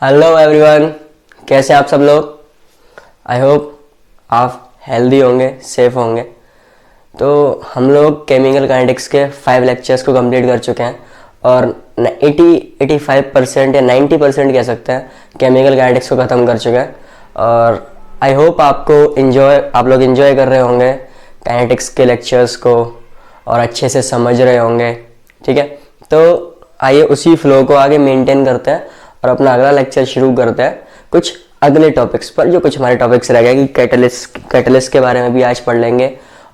Hello everyone, कैसे आप सब लोग। आई होप आप हेल्दी होंगे, सेफ होंगे। तो हम लोग केमिकल काइनेटिक्स के 5 लेक्चर्स को कंप्लीट कर चुके हैं और 85% या 90% कह सकते हैं केमिकल काइनेटिक्स को ख़त्म कर चुके हैं। और आई होप आप लोग इन्जॉय कर रहे होंगे काइनेटिक्स के लेक्चर्स को और अच्छे से समझ रहे होंगे। ठीक है, तो आइए उसी फ्लो को आगे मेंटेन करते हैं और अपना अगला लेक्चर शुरू करते हैं कुछ अगले टॉपिक्स पर, जो कुछ हमारे टॉपिक्स रह गए कि कैटलिस्ट के बारे में भी आज पढ़ लेंगे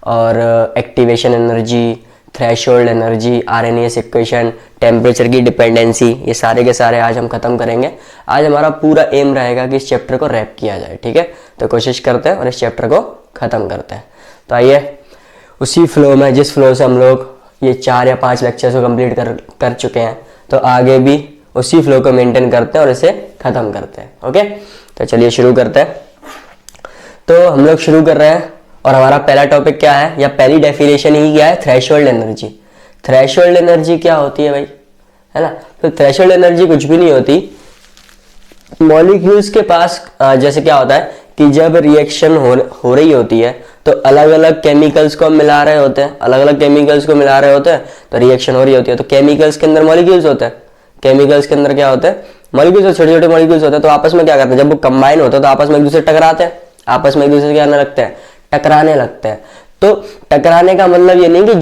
और activation energy, threshold energy, RNS equation, temperature की डिपेंडेंसी, ये सारे के सारे आज हम खत्म करेंगे। आज हमारा पूरा एम रहेगा कि इस चैप्टर को रैप किया जाए। ठीक है, तो कोशिश करते हैं और इस चैप्टर को ख़त्म करते हैं। तो आइए उसी फ्लो में, जिस फ्लो से हम लोग ये 4 या 5 लेक्चर्स को कंप्लीट कर चुके हैं, तो आगे भी उसी फ्लो को मेंटेन करते हैं और इसे ख़त्म करते हैं। ओके, तो चलिए शुरू करते हैं। तो हम लोग शुरू कर रहे हैं और हमारा पहला टॉपिक क्या है, या पहली डेफिनेशन ही क्या है, थ्रेशोल्ड एनर्जी। थ्रेशोल्ड एनर्जी क्या होती है भाई, है ना। तो थ्रेशोल्ड एनर्जी कुछ भी नहीं होती। मॉलिक्यूल्स के पास जैसे क्या होता है कि जब रिएक्शन हो रही होती है तो अलग अलग केमिकल्स को हम मिला रहे होते हैं, अलग अलग केमिकल्स को मिला रहे होते हैं तो रिएक्शन हो रही होती है। तो केमिकल्स के अंदर मॉलिक्यूल्स होते हैं, केमिकल्स के अंदर क्या होते हैं, मॉलिक्यूल्स, छोटे छोटे मॉलिक्यूल्स होते हैं। तो आपस में क्या करते हैं, जब वो कंबाइन होते हैं तो आपस में एक दूसरे टकराते हैं, आपस में एक दूसरे से क्या करने लगते हैं, टकराने लगते हैं। तो टकराने का मतलब ये नहीं कि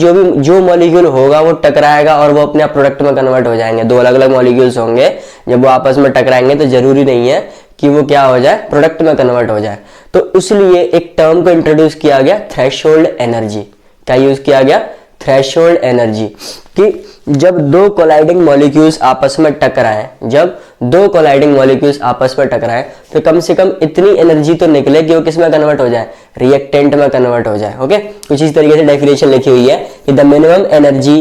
जो मॉलिक्यूल होगा वो टकराएगा और वो अपने आप प्रोडक्ट में कन्वर्ट हो जाएंगे। दो अलग अलग मॉलिक्यूल्स होंगे, जब वो आपस में टकराएंगे तो जरूरी नहीं है कि वो क्या हो जाए, प्रोडक्ट में कन्वर्ट हो जाए। तो इसलिए एक टर्म को इंट्रोड्यूस किया गया, थ्रेशोल्ड एनर्जी। क्या यूज किया गया, थ्रेशोल्ड एनर्जी, कि जब दो कोलाइडिंग मॉलिक्यूल्स आपस में टकराएं, जब दो कोलाइडिंग मॉलिक्यूल्स आपस में टकराएं तो कम से कम इतनी एनर्जी तो निकले कि वो किस में कन्वर्ट हो जाए, रिएक्टेंट में कन्वर्ट हो जाए। ओके, कुछ इस तरीके से डेफिनेशन लिखी हुई है कि the minimum energy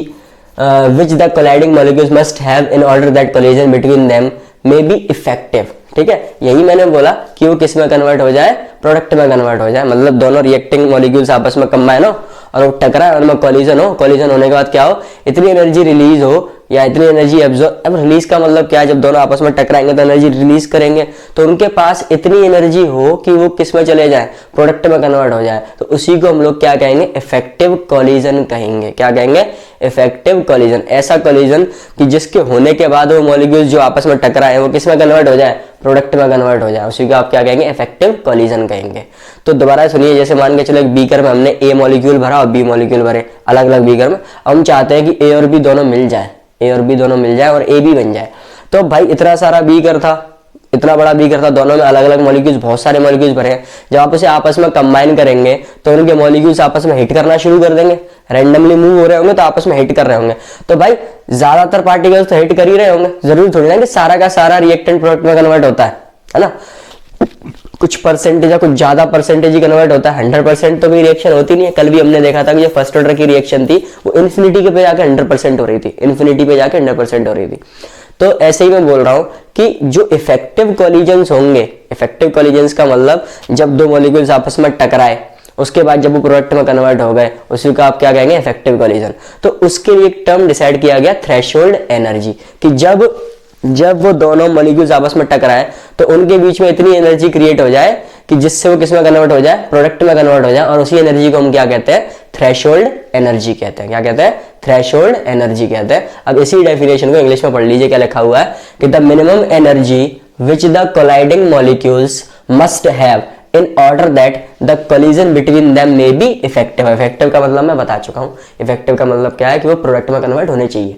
which the colliding molecules must have in order that collision between them may be effective। ठीक है, यही मैंने बोला कि वो किस में कन्वर्ट हो जाए, प्रोडक्ट में कन्वर्ट हो जाए। मतलब दोनों रिएक्टिंग मॉलिक्यूल्स आपस में कंबाइन हो और वो टकराए, उनमें कॉलिजन हो, कॉलिजन होने के बाद क्या हो, इतनी एनर्जी रिलीज हो या इतनी एनर्जी एब्जॉर्ब। अब रिलीज का मतलब क्या है, जब दोनों आपस में टकराएंगे तो एनर्जी रिलीज करेंगे, तो उनके पास इतनी एनर्जी हो कि वो किस में चले जाए, प्रोडक्ट में कन्वर्ट हो जाए। तो उसी को हम लोग क्या कहेंगे, इफेक्टिव कॉलिजन कहेंगे। क्या कहेंगे, इफेक्टिव कॉलिजन। ऐसा कॉलिजन कि जिसके होने के बाद वो मॉलिक्यूल्स जो आपस में टकराए वो किस में कन्वर्ट हो जाए, प्रोडक्ट में कन्वर्ट हो जाए, उसी को आप क्या कहेंगे, इफेक्टिव कॉलिजन कहेंगे। तो दोबारा सुनिए, जैसे मान के चलो एक बीकर में हमने ए मॉलिक्यूल भरा और बी मॉलिक्यूल भरे अलग अलग बीकर में। हम चाहते हैं कि ए और बी दोनों मिल जाए, ए और बी दोनों मिल जाए और ए भी बन जाए। तो भाई इतना सारा बीकर था, इतना बड़ा बीकर था, दोनों में अलग अलग मॉलिक्यूल्स, बहुत सारे मॉलिक्यूल्स भरे हैं। जब आप उसे आपस में कंबाइन करेंगे तो उनके मॉलिक्यूल्स आपस में हिट करना शुरू कर देंगे, रैंडमली मूव हो रहे होंगे तो आपस में हिट कर रहे होंगे। तो भाई ज्यादातर पार्टिकल्स तो हिट कर ही रहे होंगे, जरूरी थोड़ी ना कि सारा का सारा रिएक्टेंट प्रोडक्ट में कन्वर्ट होता है ना। कुछ परसेंटेज या कुछ ज्यादा परसेंटेज ही कन्वर्ट होता है, 100% तो भी रिएक्शन होती नहीं है। कल भी हमने देखा था कि जो फर्स्ट ऑर्डर की रिएक्शन थी वो इन्फिनिटी के पे जाकर 100% हो रही थी, इन्फिनिटी पे जाकर 100% हो रही थी। तो ऐसे ही मैं बोल रहा हूं कि जो इफेक्टिव कॉलिजन्स होंगे, इफेक्टिव कॉलिजन्स का मतलब जब दो मॉलिक्यूल्स आपस में टकराए उसके बाद जब वो प्रोडक्ट में कन्वर्ट हो गए, उसी को आप क्या कहेंगे, इफेक्टिव कॉलिजन। तो उसके लिए एक टर्म डिसाइड किया गया, थ्रेशोल्ड एनर्जी, कि जब वो दोनों मॉलिक्यूल्स आपस में टकराए तो उनके बीच में इतनी एनर्जी क्रिएट हो जाए कि जिससे वो किसमें कन्वर्ट हो जाए, प्रोडक्ट में कन्वर्ट हो जाए। और उसी एनर्जी को हम क्या कहते हैं, थ्रेशोल्ड एनर्जी कहते हैं। क्या कहते हैं, थ्रेशोल्ड एनर्जी कहते हैं। अब इसी डेफिनेशन को इंग्लिश में पढ़ लीजिए, क्या लिखा हुआ है कि the minimum energy which the colliding molecules must have in order that the collision between them may be effective। Effective का मतलब मैं बता चुका हूं, इफेक्टिव का मतलब क्या है कि वो प्रोडक्ट में कन्वर्ट होने चाहिए।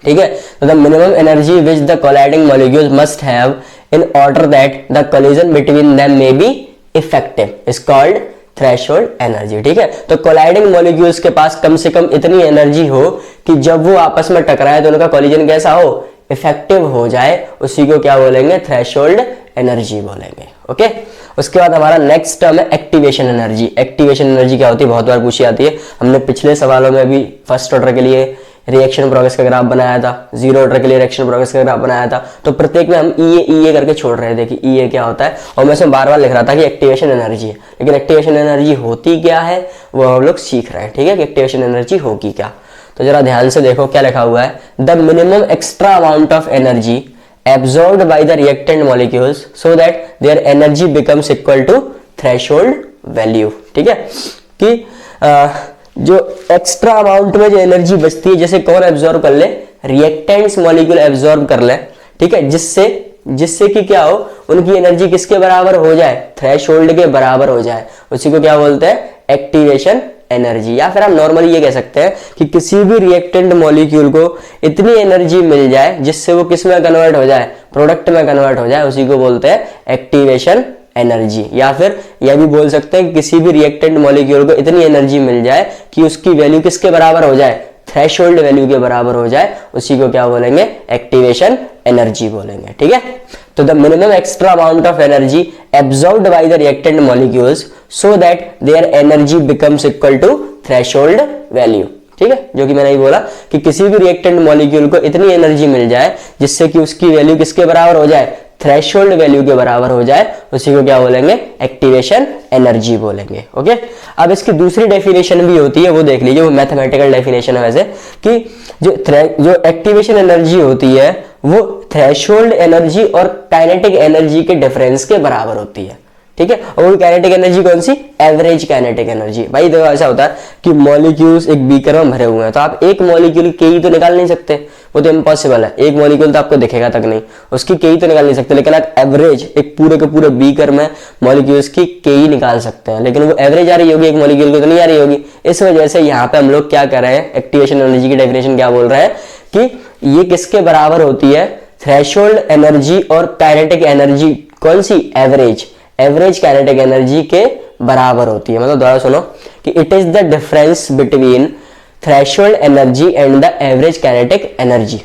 ठीक है, तो the minimum energy which the colliding molecules must have in order that the collision between them may be effective is called threshold energy. ठीक है, तो कोलाइडिंग मॉलिक्यूल्स के पास कम से कम इतनी एनर्जी हो कि जब वो आपस में टकराए तो उनका कोलिजन कैसा हो, इफेक्टिव हो जाए, उसी को क्या बोलेंगे, थ्रेशोल्ड एनर्जी बोलेंगे। ओके, उसके बाद हमारा नेक्स्ट टर्म है एक्टिवेशन एनर्जी। एक्टिवेशन एनर्जी क्या होती है, बहुत बार पूछी जाती है। हमने पिछले सवालों में भी फर्स्ट ऑर्डर के लिए रिएक्शन प्रोग्रेस का ग्राफ बनाया था, जीरो ऑर्डर के लिए रिएक्शन प्रोग्रेस का ग्राफ बनाया था। तो प्रत्येक में हम ई ए करके छोड़ रहे थे कि ई ए क्या होता है, और मैं इसमें बार बार लिख रहा था कि एक्टिवेशन एनर्जी है। लेकिन एक्टिवेशन एनर्जी होती क्या है वो हम लोग सीख रहे हैं। ठीक है, कि एक्टिवेशन एनर्जी होगी क्या। तो जरा ध्यान से देखो क्या लिखा हुआ है, the minimum extra amount of energy absorbed by the reactant molecules so that their energy becomes equal to threshold value। ठीक है कि जो एक्स्ट्रा अमाउंट में जो एनर्जी बचती है, जैसे कौन एब्जॉर्ब कर ले, रिएक्टेंट्स मॉलिक्यूल एब्जॉर्ब कर ले, ठीक है, जिससे कि क्या हो, उनकी एनर्जी किसके बराबर हो जाए, थ्रेशोल्ड के बराबर हो जाए, उसी को क्या बोलते हैं, एक्टिवेशन एनर्जी। या फिर हम नॉर्मली ये कह सकते हैं कि किसी भी रिएक्टेंट मॉलिक्यूल को इतनी एनर्जी मिल जाए जिससे वो किस में कन्वर्ट हो जाए, प्रोडक्ट में कन्वर्ट हो जाए, उसी को बोलते हैं एक्टिवेशन एनर्जी। या फिर यह भी बोल सकते हैं कि किसी भी रिएक्टेंट मॉलिक्यूल को इतनी एनर्जी मिल जाए कि उसकी वैल्यू किसके बराबर हो जाए, थ्रेशोल्ड वैल्यू के बराबर हो जाए, उसी को क्या बोलेंगे, एक्टिवेशन एनर्जी बोलेंगे। ठीक है, तो the minimum extra amount of energy absorbed by the reactant molecules so that their energy becomes equal to threshold value. ठीक है, जो कि मैंने ही बोला कि किसी भी रिएक्टेंट मॉलिक्यूल को इतनी एनर्जी मिल जाए जिससे कि उसकी वैल्यू किसके बराबर हो जाए, थ्रेशोल्ड वैल्यू के बराबर हो जाए, उसी को क्या बोलेंगे, एक्टिवेशन एनर्जी बोलेंगे। ओके, अब इसकी दूसरी डेफिनेशन भी होती है, वो देख लीजिए, वो मैथमेटिकल डेफिनेशन है वैसे, कि जो एक्टिवेशन एनर्जी होती है वो थ्रेशोल्ड एनर्जी और काइनेटिक एनर्जी के डिफरेंस के बराबर होती है। ठीक है, और वो काइनेटिक एनर्जी कौन सी, एवरेज काइनेटिक एनर्जी। भाई देखो ऐसा होता है कि मॉलिक्यूल्स एक बीकर में भरे हुए हैं, तो आप एक मॉलिक्यूल के ही तो निकाल नहीं सकते, वो तो इम्पॉसिबल है, एक मॉलिक्यूल तो आपको दिखेगा तक नहीं, उसकी के ही तो निकाल नहीं सकते, लेकिन आप एवरेज एक पूरे के पूरे बीकर में मॉलिक्यूल्स की के ही निकाल सकते हैं, लेकिन वो एवरेज आ रही होगी, एक मॉलिक्यूल को तो नहीं आ रही होगी। इस वजह से यहाँ पे हम लोग क्या कर रहे हैं, एक्टिवेशन एनर्जी की डेफिनेशन क्या बोल रहे हैं कि ये किसके बराबर होती है, थ्रेशोल्ड एनर्जी और काइनेटिक एनर्जी, कौन सी, एवरेज काइनेटिक एनर्जी के बराबर होती है। मतलब दोबारा सुनो कि it is the difference between threshold energy and the average kinetic energy.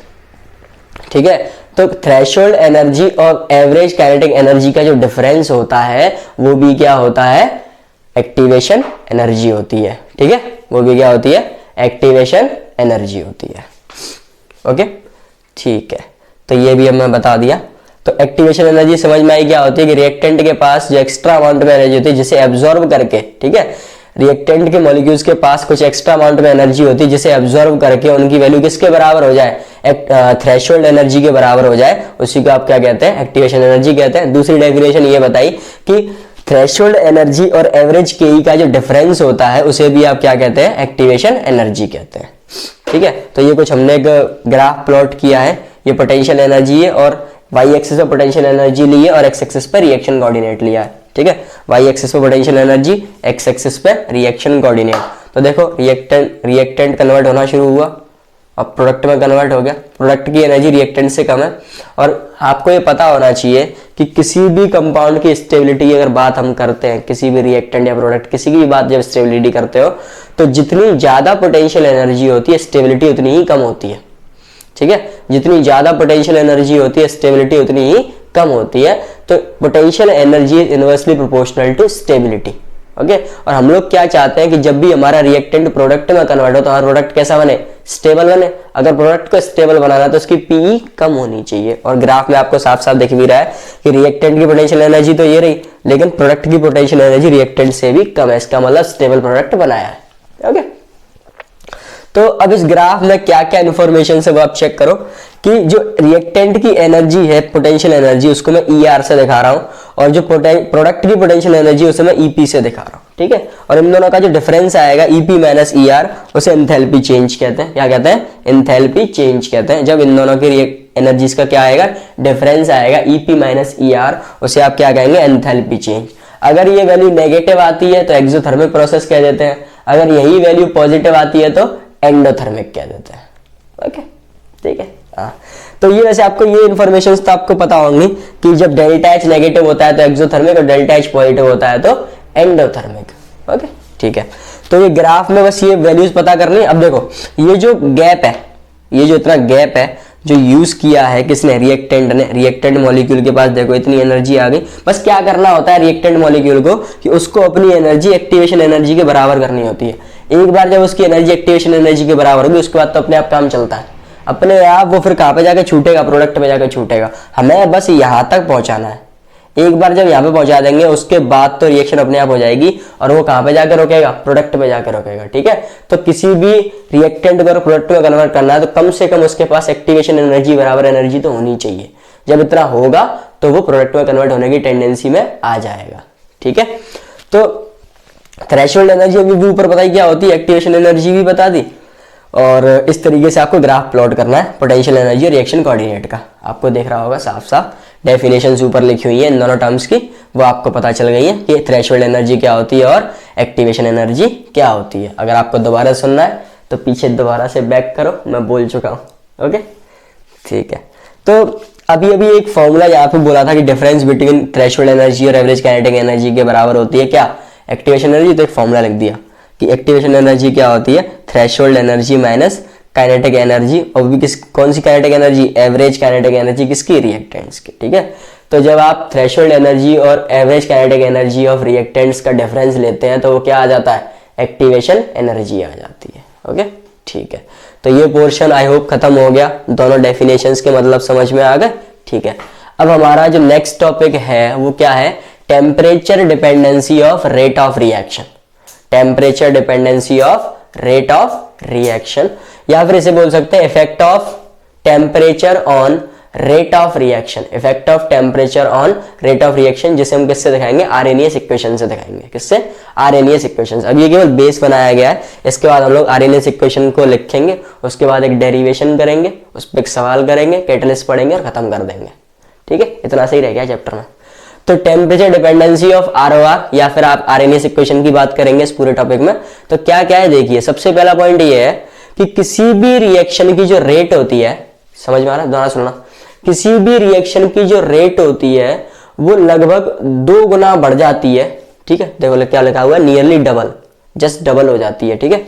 ठीक है, तो थ्रेशोल्ड एनर्जी और एवरेज काइनेटिक एनर्जी का जो डिफरेंस होता है वो भी क्या होता है, एक्टिवेशन एनर्जी होती है। ठीक है, वो भी क्या होती है, एक्टिवेशन एनर्जी होती है। ओके, ठीक है, तो ये भी हमें बता दिया। तो एक्टिवेशन एनर्जी समझ में आई क्या होती है कि रिएक्टेंट के पास जो एक्स्ट्रा अमाउंट में एनर्जी होती है जिसे एब्जॉर्ब करके, ठीक है, रिएक्टेंट के मॉलिक्यूल्स के पास कुछ एक्स्ट्रा अमाउंट में एनर्जी होती है जिसे एब्जॉर्ब करके उनकी वैल्यू किसके बराबर हो जाए, थ्रेशोल्ड एनर्जी के बराबर हो जाए, उसी को आप क्या कहते हैं, एक्टिवेशन एनर्जी कहते हैं। दूसरी डेफिनेशन ये बताई कि थ्रेशोल्ड एनर्जी और एवरेज के का जो डिफरेंस होता है उसे भी आप क्या कहते हैं, एक्टिवेशन एनर्जी कहते हैं। ठीक है, तो ये कुछ हमने एक ग्राफ प्लॉट किया है, ये पोटेंशियल एनर्जी है और वाई एक्सिस पे पोटेंशियल एनर्जी ली है और एक्स एक्सिस पे रिएक्शन कोऑर्डिनेट लिया है। ठीक है, वाई एक्सिस पे पोटेंशियल एनर्जी, एक्स एक्सिस पे रिएक्शन कोऑर्डिनेट। तो देखो रिएक्टेंट कन्वर्ट होना शुरू हुआ, अब प्रोडक्ट में कन्वर्ट हो गया, प्रोडक्ट की एनर्जी रिएक्टेंट से कम है। और आपको ये पता होना चाहिए कि किसी भी कंपाउंड की स्टेबिलिटी की अगर बात हम करते हैं, किसी भी रिएक्टेंट या प्रोडक्ट किसी की भी बात जब स्टेबिलिटी करते हो, तो जितनी ज्यादा पोटेंशियल एनर्जी होती है स्टेबिलिटी उतनी ही कम होती है। ठीक है, जितनी ज्यादा पोटेंशियल एनर्जी होती है स्टेबिलिटी उतनी ही कम होती है। तो potential energy is inversely proportional to stability. Okay, और हम लोग क्या चाहते हैं कि जब भी हमारा रिएक्टेंट प्रोडक्ट में कन्वर्ट हो तो हमारा प्रोडक्ट कैसा बने, स्टेबल बने। अगर प्रोडक्ट को स्टेबल बनाना है तो उसकी पीई कम होनी चाहिए। और ग्राफ में आपको साफ साफ दिख भी रहा है कि रिएक्टेंट की पोटेंशियल एनर्जी तो ये रही, लेकिन प्रोडक्ट की पोटेंशियल एनर्जी रिएक्टेंट से भी कम है, इसका मतलब स्टेबल प्रोडक्ट बनाया है। ओके, तो अब इस ग्राफ में क्या क्या इंफॉर्मेशन है वो आप चेक करो कि जो रिएक्टेंट की एनर्जी है, पोटेंशियल एनर्जी, उसको मैं ER से दिखा रहा हूं और जो प्रोडक्ट की पोटेंशियल एनर्जी उसे मैं EP से दिखा रहा हूं। ठीक है, और इन दोनों का जो डिफरेंस आएगा EP माइनस ER, उसे एंथैल्पी चेंज कहते हैं। क्या कहते हैं, एंथैल्पी चेंज कहते हैं। जब इन दोनों की एनर्जीज का क्या आएगा, डिफरेंस आएगा EP माइनस ER, उसे आप क्या कहेंगे, एंथैल्पी चेंज। अगर ये वैल्यू नेगेटिव आती है तो एक्सोथर्मिक प्रोसेस कह देते हैं, अगर यही वैल्यू पॉजिटिव आती है तो एंडोथर्मिक कह देते हैं। ओके, ठीक है, हाँ। तो ये वैसे आपको ये इन्फॉर्मेशन तो आपको पता होंगी कि जब डेल्टा H नेगेटिव होता है तो एक्सोथर्मिक और डेल्टा H पॉजिटिव होता है तो एंडोथर्मिक। ओके, ठीक है, तो ये ग्राफ में बस ये वैल्यूज पता करनी। अब देखो ये जो गैप है, ये जो इतना गैप है जो यूज किया है किसने, रिएक्टेंट ने, रिएक्टेंट मॉलिक्यूल के पास देखो इतनी एनर्जी आ गई। बस क्या करना होता है रिएक्टेंट मॉलिक्यूल को कि उसको अपनी एनर्जी एक्टिवेशन एनर्जी के बराबर करनी होती है। एक बार जब उसकी एनर्जी एक्टिवेशन एनर्जी के बराबर होगी उसके बाद तो अपने आप काम चलता है, अपने आप वो फिर कहाँ पे जाके छूटेगा, प्रोडक्ट पे जाके छूटेगा। हमें बस यहाँ तक पहुंचाना है। एक बार जब यहाँ पे पहुंचा देंगे उसके बाद तो रिएक्शन अपने आप हो जाएगी और वो कहाँ पे जाकर रोकेगा, प्रोडक्ट पे जाकर रोकेगा। ठीक है, तो किसी भी रिएक्टेंट को प्रोडक्ट में कन्वर्ट करना है तो कम से कम उसके पास एक्टिवेशन एनर्जी बराबर एनर्जी तो होनी चाहिए। जब इतना होगा तो वो प्रोडक्ट में कन्वर्ट होने की टेंडेंसी में आ जाएगा। ठीक है, तो थ्रेशोल्ड एनर्जी अभी भी ऊपर बताई क्या होती है, एक्टिवेशन एनर्जी भी बता दी, और इस तरीके से आपको ग्राफ प्लॉट करना है पोटेंशियल एनर्जी और रिएक्शन कोऑर्डिनेट का। आपको देख रहा होगा साफ साफ डेफिनेशंस ऊपर लिखी हुई है इन दोनों टर्म्स की, वो आपको पता चल गई है कि थ्रेशोल्ड एनर्जी क्या होती है और एक्टिवेशन एनर्जी क्या होती है। अगर आपको दोबारा सुनना है तो पीछे दोबारा से बैक करो, मैं बोल चुका हूँ। ओके, ठीक है। तो अभी अभी एक फॉर्मूला यहाँ पे बोला था कि डिफरेंस बिटवीन थ्रेशोल्ड एनर्जी और एवरेज काइनेटिक एनर्जी के बराबर होती है क्या, एक्टिवेशन एनर्जी। तो एक फॉर्मूला लिख दिया कि एक्टिवेशन एनर्जी क्या होती है, threshold energy minus kinetic energy, और भी कौन सी kinetic energy, average kinetic energy किसकी, रिएक्टेंट्स की। ठीक है, तो जब आप थ्रेशोल्ड एनर्जी और average kinetic energy of reactants का डिफरेंस लेते हैं तो वो क्या आ जाता है, एक्टिवेशन एनर्जी आ जाती है। ओके, ठीक है। तो ये पोर्शन आई होप खत्म हो गया, दोनों डेफिनेशंस के मतलब समझ में आ गए। ठीक है, अब हमारा जो नेक्स्ट टॉपिक है वो क्या है, temperature dependency of rate of reaction. Temperature dependency of rate of reaction, या फिर इसे बोल सकते हैं effect of temperature on rate of reaction. Effect of temperature on rate of reaction, जिसे हम किससे दिखाएंगे, आरएनएस इक्वेशन से दिखाएंगे। किससे, आरएनएस इक्वेशन। अब ये केवल बेस बनाया गया है, इसके बाद हम लोग आरएनएस इक्वेशन को लिखेंगे, उसके बाद एक डेरिवेशन करेंगे, उस पर एक सवाल करेंगे, कैटलिस्ट पढ़ेंगे और खत्म कर देंगे। ठीक है, इतना सही रह गया चैप्टर में। तो टेम्परेचर डिपेंडेंसी ऑफ आरओआर, या फिर आप आरएनएस इक्वेशन की बात करेंगे इस पूरे टॉपिक में। तो क्या क्या है देखिए, सबसे पहला पॉइंट ये है कि किसी भी रिएक्शन की जो रेट होती है, समझ में आ रहा है, दोबारा सुनना, किसी भी रिएक्शन की जो रेट होती है वो लगभग 2 गुना बढ़ जाती है। ठीक है, देखो क्या लिखा हुआ है, नियरली डबल, जस्ट डबल हो जाती है। ठीक है,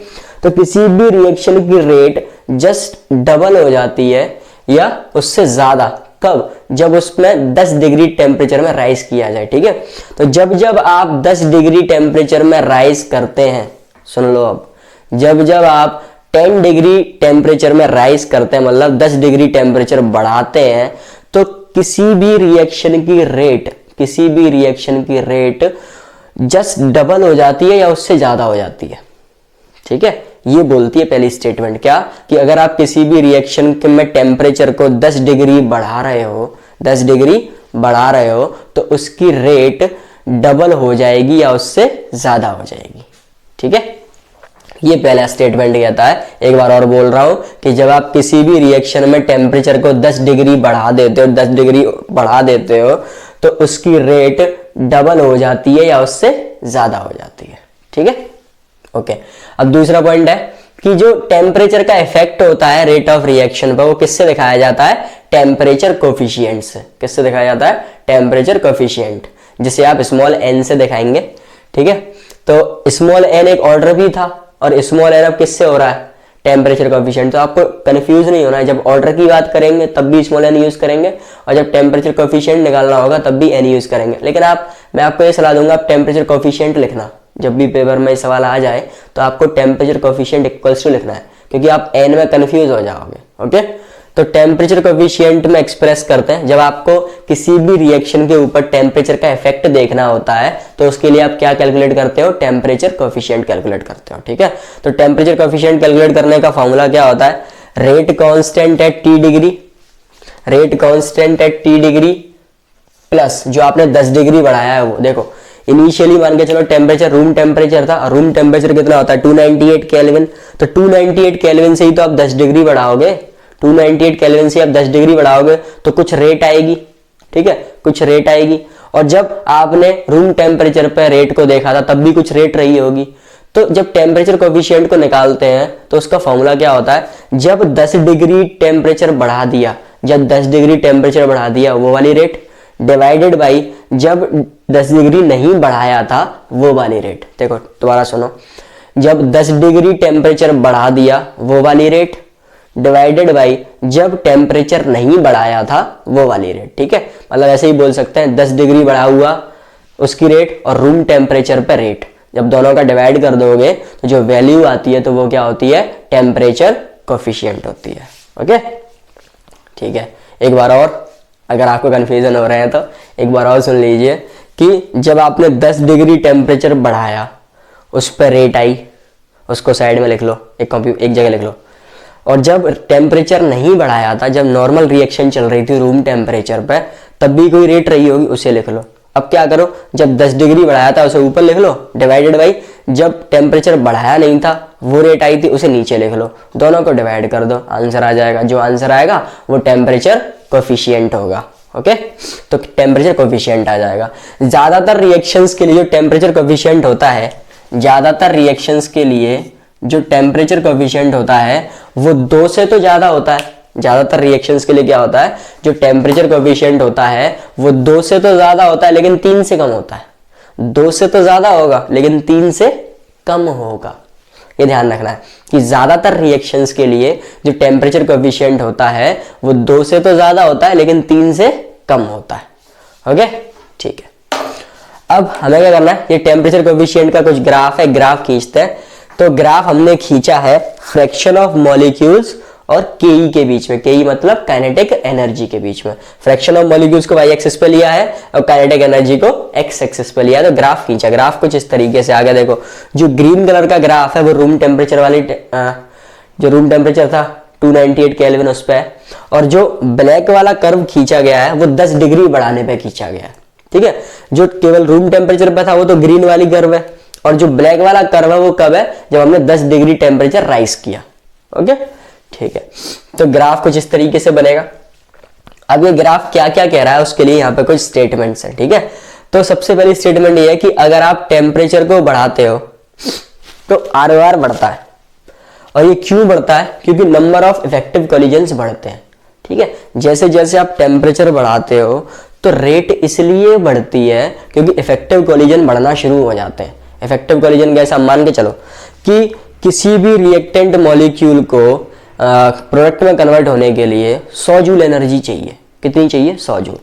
तो किसी भी रिएक्शन की रेट जस्ट डबल हो जाती है या उससे ज्यादा, कब, जब उसमें 10 डिग्री टेम्परेचर में राइज किया जाए। ठीक है, तो जब जब आप 10 डिग्री टेम्परेचर में राइज करते हैं, सुन लो अब, जब जब आप 10 डिग्री टेम्परेचर में राइज करते हैं, मतलब 10 डिग्री टेम्परेचर बढ़ाते हैं, तो किसी भी रिएक्शन की रेट जस्ट डबल हो जाती है या उससे ज्यादा हो जाती है। ठीक है, ये बोलती है पहली स्टेटमेंट क्या, कि अगर आप किसी भी रिएक्शन में टेम्परेचर को 10 डिग्री बढ़ा रहे हो, 10 डिग्री बढ़ा रहे हो, तो उसकी रेट डबल हो जाएगी या उससे ज्यादा हो जाएगी। ठीक है, ये पहला स्टेटमेंट कहता है। एक बार और बोल रहा हूं कि जब आप किसी भी रिएक्शन में टेम्परेचर को 10 डिग्री बढ़ा देते हो, 10 डिग्री बढ़ा देते हो, तो उसकी रेट डबल हो जाती है या उससे ज्यादा हो जाती है। ठीक है, ओके। अब दूसरा पॉइंट है कि जो टेम्परेचर का इफेक्ट होता है रेट ऑफ रिएक्शन पर, वो किससे दिखाया जाता है, टेम्परेचर कोफिशिएंट से। किससे दिखाया जाता है, टेम्परेचर कोफिशिएंट, जिसे आप स्मॉल एन से दिखाएंगे। ठीक है, तो स्मॉल एन एक ऑर्डर भी था और स्मॉल एन अब किससे हो रहा है, टेम्परेचर कोफिशिएंट। तो आपको कंफ्यूज नहीं होना है, जब ऑर्डर की बात करेंगे तब भी स्मॉल एन यूज करेंगे, और जब टेम्परेचर कोफिशिएंट निकालना होगा तब भी एन यूज करेंगे। लेकिन मैं आपको ये सलाह दूंगा, आप टेम्परेचर कोफिशिएंट लिखना, जब भी पेपर में सवाल आ जाए तो आपको टेम्परेचर कोफिशिएंट इक्वल्स टू लिखना है, क्योंकि आप एन में कंफ्यूज हो जाओगे। ओके, तो टेम्परेचर कोफिशिएंट में एक्सप्रेस करते हैं, जब आपको किसी भी रिएक्शन के ऊपर टेम्परेचर का इफेक्ट देखना होता है तो उसके लिए आप क्या कैलकुलेट करते हो, टेम्परेचर कोफिशिएंट कैलकुलेट करते हो। ठीक है, तो टेम्परेचर कोफिशिएंट कैलकुलेट करने का फॉर्मूला क्या होता है, rate constant at T degree, rate constant at T degree plus जो आपने 10 डिग्री बढ़ाया है वो। देखो इनिशियली मान के चलो टेम्परेचर रूम टेम्परेचर था, रूम टेम्परेचर कितना होता है 298 केल्विन, तो 298 केल्विन से ही तो आप 10 डिग्री बढ़ाओगे, 298 केल्विन से आप 10 डिग्री बढ़ाओगे तो कुछ रेट आएगी। ठीक है, कुछ रेट आएगी, और जब आपने रूम टेम्परेचर पे रेट को देखा था तब भी कुछ रेट रही होगी। तो जब टेम्परेचर कोफिशिएंट को निकालते हैं तो उसका फॉर्मूला क्या होता है, जब 10 डिग्री टेम्परेचर बढ़ा दिया, जब 10 डिग्री टेम्परेचर बढ़ा दिया वो वाली रेट, डिवाइडेड बाई जब 10 डिग्री नहीं बढ़ाया था वो वाली रेट। देखो दोबारा सुनो, जब 10 डिग्री टेम्परेचर बढ़ा दिया वो वाली रेट, डिवाइडेड बाई जब टेम्परेचर नहीं बढ़ाया था वो वाली रेट। ठीक है, मतलब ऐसे ही बोल सकते हैं 10 डिग्री बढ़ा हुआ उसकी रेट और रूम टेम्परेचर पर रेट, जब दोनों का डिवाइड कर दोगे तो जो वैल्यू आती है तो वो क्या होती है, टेम्परेचर कोफिशिएंट होती है। ओके, ठीक है, एक बार और अगर आपको कंफ्यूजन हो रहे हैं तो एक बार और सुन लीजिए कि जब आपने 10 डिग्री टेम्परेचर बढ़ाया उस पर रेट आई, उसको साइड में लिख लो, एक जगह लिख लो, और जब टेम्परेचर नहीं बढ़ाया था, जब नॉर्मल रिएक्शन चल रही थी रूम टेम्परेचर पे, तब भी कोई रेट रही होगी, उसे लिख लो। अब क्या करो, जब 10 डिग्री बढ़ाया था उसे ऊपर लिख लो, डिवाइडेड बाई जब टेम्परेचर बढ़ाया नहीं था वो रेट आई थी उसे नीचे लिख लो, दोनों को डिवाइड कर दो, आंसर आ जाएगा। जो आंसर आएगा वो टेम्परेचर कोफिशिएंट होगा। ओके, तो टेम्परेचर कोफिशिएंट आ जाएगा। ज्यादातर रिएक्शंस के लिए जो टेम्परेचर कोफिशिएंट होता है, ज्यादातर रिएक्शंस के लिए जो टेम्परेचर कोफिशिएंट होता है वो 2 से तो ज्यादा होता है। ज्यादातर रिएक्शंस के लिए क्या होता है, जो टेम्परेचर कोफिशिएंट होता है वो 2 से तो ज्यादा होता है लेकिन 3 से कम होता है। 2 से तो ज्यादा होगा लेकिन 3 से कम होगा, ये ध्यान रखना है कि ज्यादातर रिएक्शंस के लिए जो टेम्परेचर कोफिशिएंट होता है वो 2 से तो ज्यादा होता है लेकिन 3 से कम होता है। ओके, ठीक है। अब हमें क्या करना है, ये टेम्परेचर कोफिशिएंट का कुछ ग्राफ है, ग्राफ खींचते हैं। तो ग्राफ हमने खींचा है फ्रैक्शन ऑफ मॉलिक्यूल्स और केई के बीच में, केई मतलब काइनेटिक एनर्जी के बीच में। फ्रैक्शन ऑफ मॉलिक्यूल्स को वाई एक्सिस पे लिया है और काइनेटिक एनर्जी को एक्स एक्सिस पे लिया है। तो ग्राफ खींचा, ग्राफ कुछ इस तरीके से आगे देखो, जो ग्रीन कलर का ग्राफ है वो रूम टेम्परेचर वाली जो रूम टेम्परेचर था 298 केल्विन उस पे, और जो ब्लैक वाला कर्व खींचा गया है वो 10 डिग्री बढ़ाने पे खींचा गया है। ठीक है, जो केवल रूम टेम्परेचर पे था वो तो ग्रीन वाली कर्व है, और जो ब्लैक वाला कर्व है वो कब है, जब हमने 10 डिग्री टेम्परेचर राइज किया। ओके, ठीक है। तो ग्राफ कुछ इस तरीके से बनेगा। अब ये ग्राफ क्या क्या कह रहा है उसके लिए यहाँ पे कुछ स्टेटमेंट्स है। ठीक है, तो सबसे पहली स्टेटमेंट ये है कि अगर आप टेम्परेचर को बढ़ाते हो तो ROR बढ़ता है, और ये क्यों बढ़ता है, क्योंकि नंबर ऑफ इफेक्टिव कोलिजन्स बढ़ते हैं। ठीक है, जैसे जैसे आप टेम्परेचर बढ़ाते हो तो रेट इसलिए बढ़ती है क्योंकि इफेक्टिव कोलिजन बढ़ना शुरू हो जाते हैं। इफेक्टिव कोलिजन कैसा, मान के चलो कि किसी भी रिएक्टेंट मॉलिक्यूल को प्रोडक्ट में कन्वर्ट होने के लिए 100 जूल एनर्जी चाहिए। कितनी चाहिए, 100 जूल।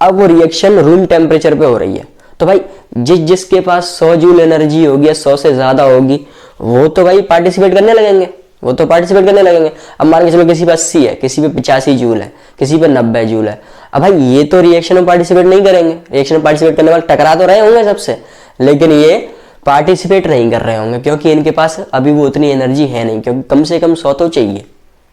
अब वो रिएक्शन रूम टेम्परेचर पे हो रही है, तो भाई जिसके पास 100 जूल एनर्जी होगी या 100 से ज्यादा होगी वो तो भाई पार्टिसिपेट करने लगेंगे, वो तो पार्टिसिपेट करने लगेंगे। अब मान के चलो किसी पे 80 है, किसी पे 85 जूल है, किसी पे 90 जूल है। अब भाई ये तो रिएक्शन में पार्टिसिपेट नहीं करेंगे, रिएक्शन में पार्टिसिपेट करने वाले टकरा तो रहे होंगे सबसे, लेकिन ये पार्टिसिपेट नहीं कर रहे होंगे क्योंकि इनके पास अभी वो उतनी एनर्जी है नहीं, क्योंकि कम से कम 100 तो चाहिए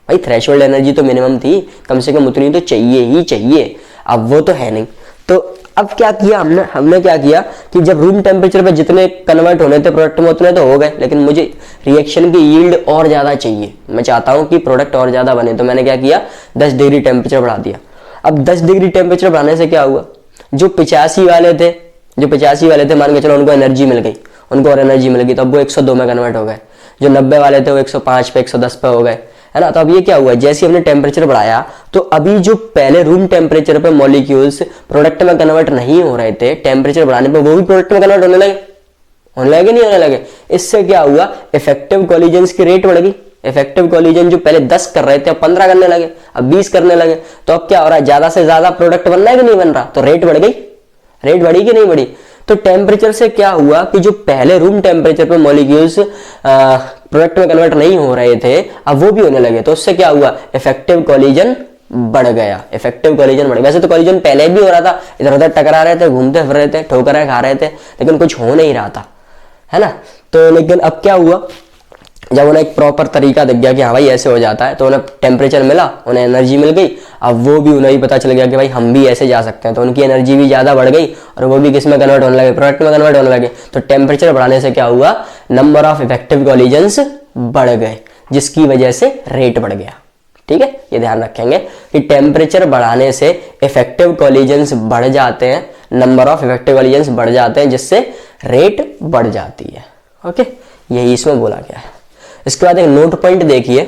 भाई, थ्रेशोल्ड एनर्जी तो मिनिमम थी, कम से कम उतनी तो चाहिए ही चाहिए। अब वो तो है नहीं। तो अब क्या किया हमने क्या किया कि जब रूम टेम्परेचर पे जितने कन्वर्ट होने थे प्रोडक्ट में उतने तो हो गए, लेकिन मुझे रिएक्शन की यील्ड और ज्यादा चाहिए, मैं चाहता हूं कि प्रोडक्ट और ज्यादा बने, तो मैंने क्या किया, 10 डिग्री टेम्परेचर बढ़ा दिया। अब 10 डिग्री टेम्परेचर बढ़ाने से क्या हुआ, जो 85 वाले थे मान के चलो उनको एनर्जी मिल गई, उनको और एनर्जी मिल गई, तो अब वो 102 में कन्वर्ट हो गए। जो 90 वाले थे वो 105 पे 110 पे हो गए, है ना। तो अब ये क्या हुआ, जैसे हमने टेम्परेचर बढ़ाया तो अभी जो पहले रूम टेम्परेचर पे मॉलिक्यूल्स प्रोडक्ट में कन्वर्ट नहीं हो रहे थे, टेम्परेचर बढ़ाने पे वो भी प्रोडक्ट में कन्वर्ट होने लगे नहीं होने लगे। इससे क्या हुआ, इफेक्टिव कोलिजन्स की रेट बढ़ गई। इफेक्टिव कोलिजन जो पहले 10 कर रहे थे अब 15 करने लगे, अब 20 करने लगे। तो अब क्या हो रहा है, ज्यादा से ज्यादा प्रोडक्ट बन रहा है कि नहीं बन रहा, तो रेट बढ़ गई। रेट बढ़ी कि नहीं बढ़ी। तो टेम्परेचर से क्या हुआ कि जो पहले रूम टेम्परेचर पे मॉलिक्यूल्स प्रोडक्ट में कन्वर्ट नहीं हो रहे थे अब वो भी होने लगे, तो उससे क्या हुआ, इफेक्टिव कोलिजन बढ़ गया। इफेक्टिव कोलिजन बढ़ गया। वैसे तो कोलिजन पहले भी हो रहा था, इधर उधर टकरा रहे थे, घूमते फिर रहे थे, ठोकरें खा रहे थे, लेकिन कुछ हो नहीं रहा था, है ना। तो लेकिन अब क्या हुआ, जब उन्हें एक प्रॉपर तरीका दिख गया कि हाँ भाई ऐसे हो जाता है, तो उन्हें टेम्परेचर मिला, उन्हें एनर्जी मिल गई। अब वो भी उन्हें भी पता चल गया कि भाई हम भी ऐसे जा सकते हैं, तो उनकी एनर्जी भी ज्यादा बढ़ गई और वो भी किस में कन्वर्ट होने लगे, प्रोडक्ट में कन्वर्ट होने लगे। तो टेम्परेचर बढ़ाने से क्या हुआ, नंबर ऑफ इफेक्टिव कोलिजन्स बढ़ गए, जिसकी वजह से रेट बढ़ गया। ठीक है, ये ध्यान रखेंगे कि टेम्परेचर बढ़ाने से इफेक्टिव कोलिजन्स बढ़ जाते हैं, नंबर ऑफ इफेक्टिव कोलिजन्स बढ़ जाते हैं, जिससे रेट बढ़ जाती है। ओके, यही इसमें बोला गया है। इसके बाद एक नोट पॉइंट देखिए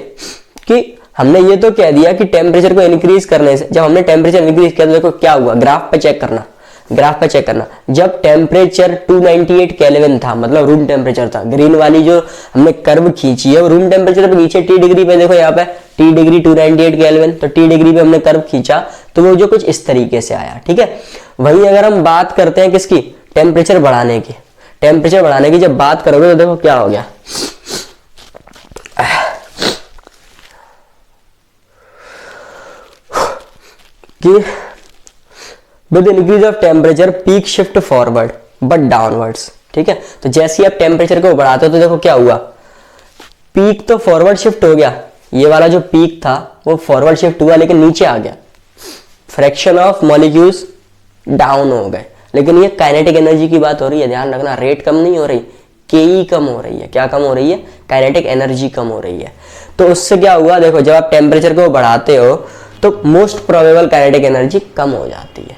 कि हमने ये तो कह दिया कि टेम्परेचर को इंक्रीज करने से, जब हमने टेम्परेचर इंक्रीज किया तो देखो क्या हुआ, ग्राफ पे चेक करना, ग्राफ पे चेक करना। जब टेम्परेचर 298 केल्विन था, मतलब रूम टेम्परेचर था, ग्रीन वाली जो हमने कर्व खींची है वो रूम टेम्परेचर पे नीचे T डिग्री पे, देखो यहाँ पे T डिग्री 298 केल्विन, तो T डिग्री पे हमने कर्व खींचा तो वो जो कुछ इस तरीके से आया। ठीक है, वही अगर हम बात करते हैं किसकी, टेम्परेचर बढ़ाने की, टेम्परेचर बढ़ाने की जब बात करोगे तो देखो क्या हो गया, कि with increase of temperature peak shift forward but downwards. ठीक है, तो जैसे ही आप टेम्परेचर को बढ़ाते हो तो देखो क्या हुआ, पीक तो फॉरवर्ड शिफ्ट हो गया, ये वाला जो पीक था वो फॉरवर्ड शिफ्ट हुआ लेकिन नीचे आ गया, फ्रैक्शन ऑफ मॉलिक्यूल्स डाउन हो गए। लेकिन ये काइनेटिक एनर्जी की बात हो रही है, ध्यान रखना, रेट कम नहीं हो रही, के कम हो रही है। क्या कम हो रही है? काइनेटिक एनर्जी कम हो रही है। तो उससे क्या हुआ, देखो जब आप टेम्परेचर को बढ़ाते हो तो मोस्ट प्रोबेबल काइनेटिक एनर्जी कम हो जाती है।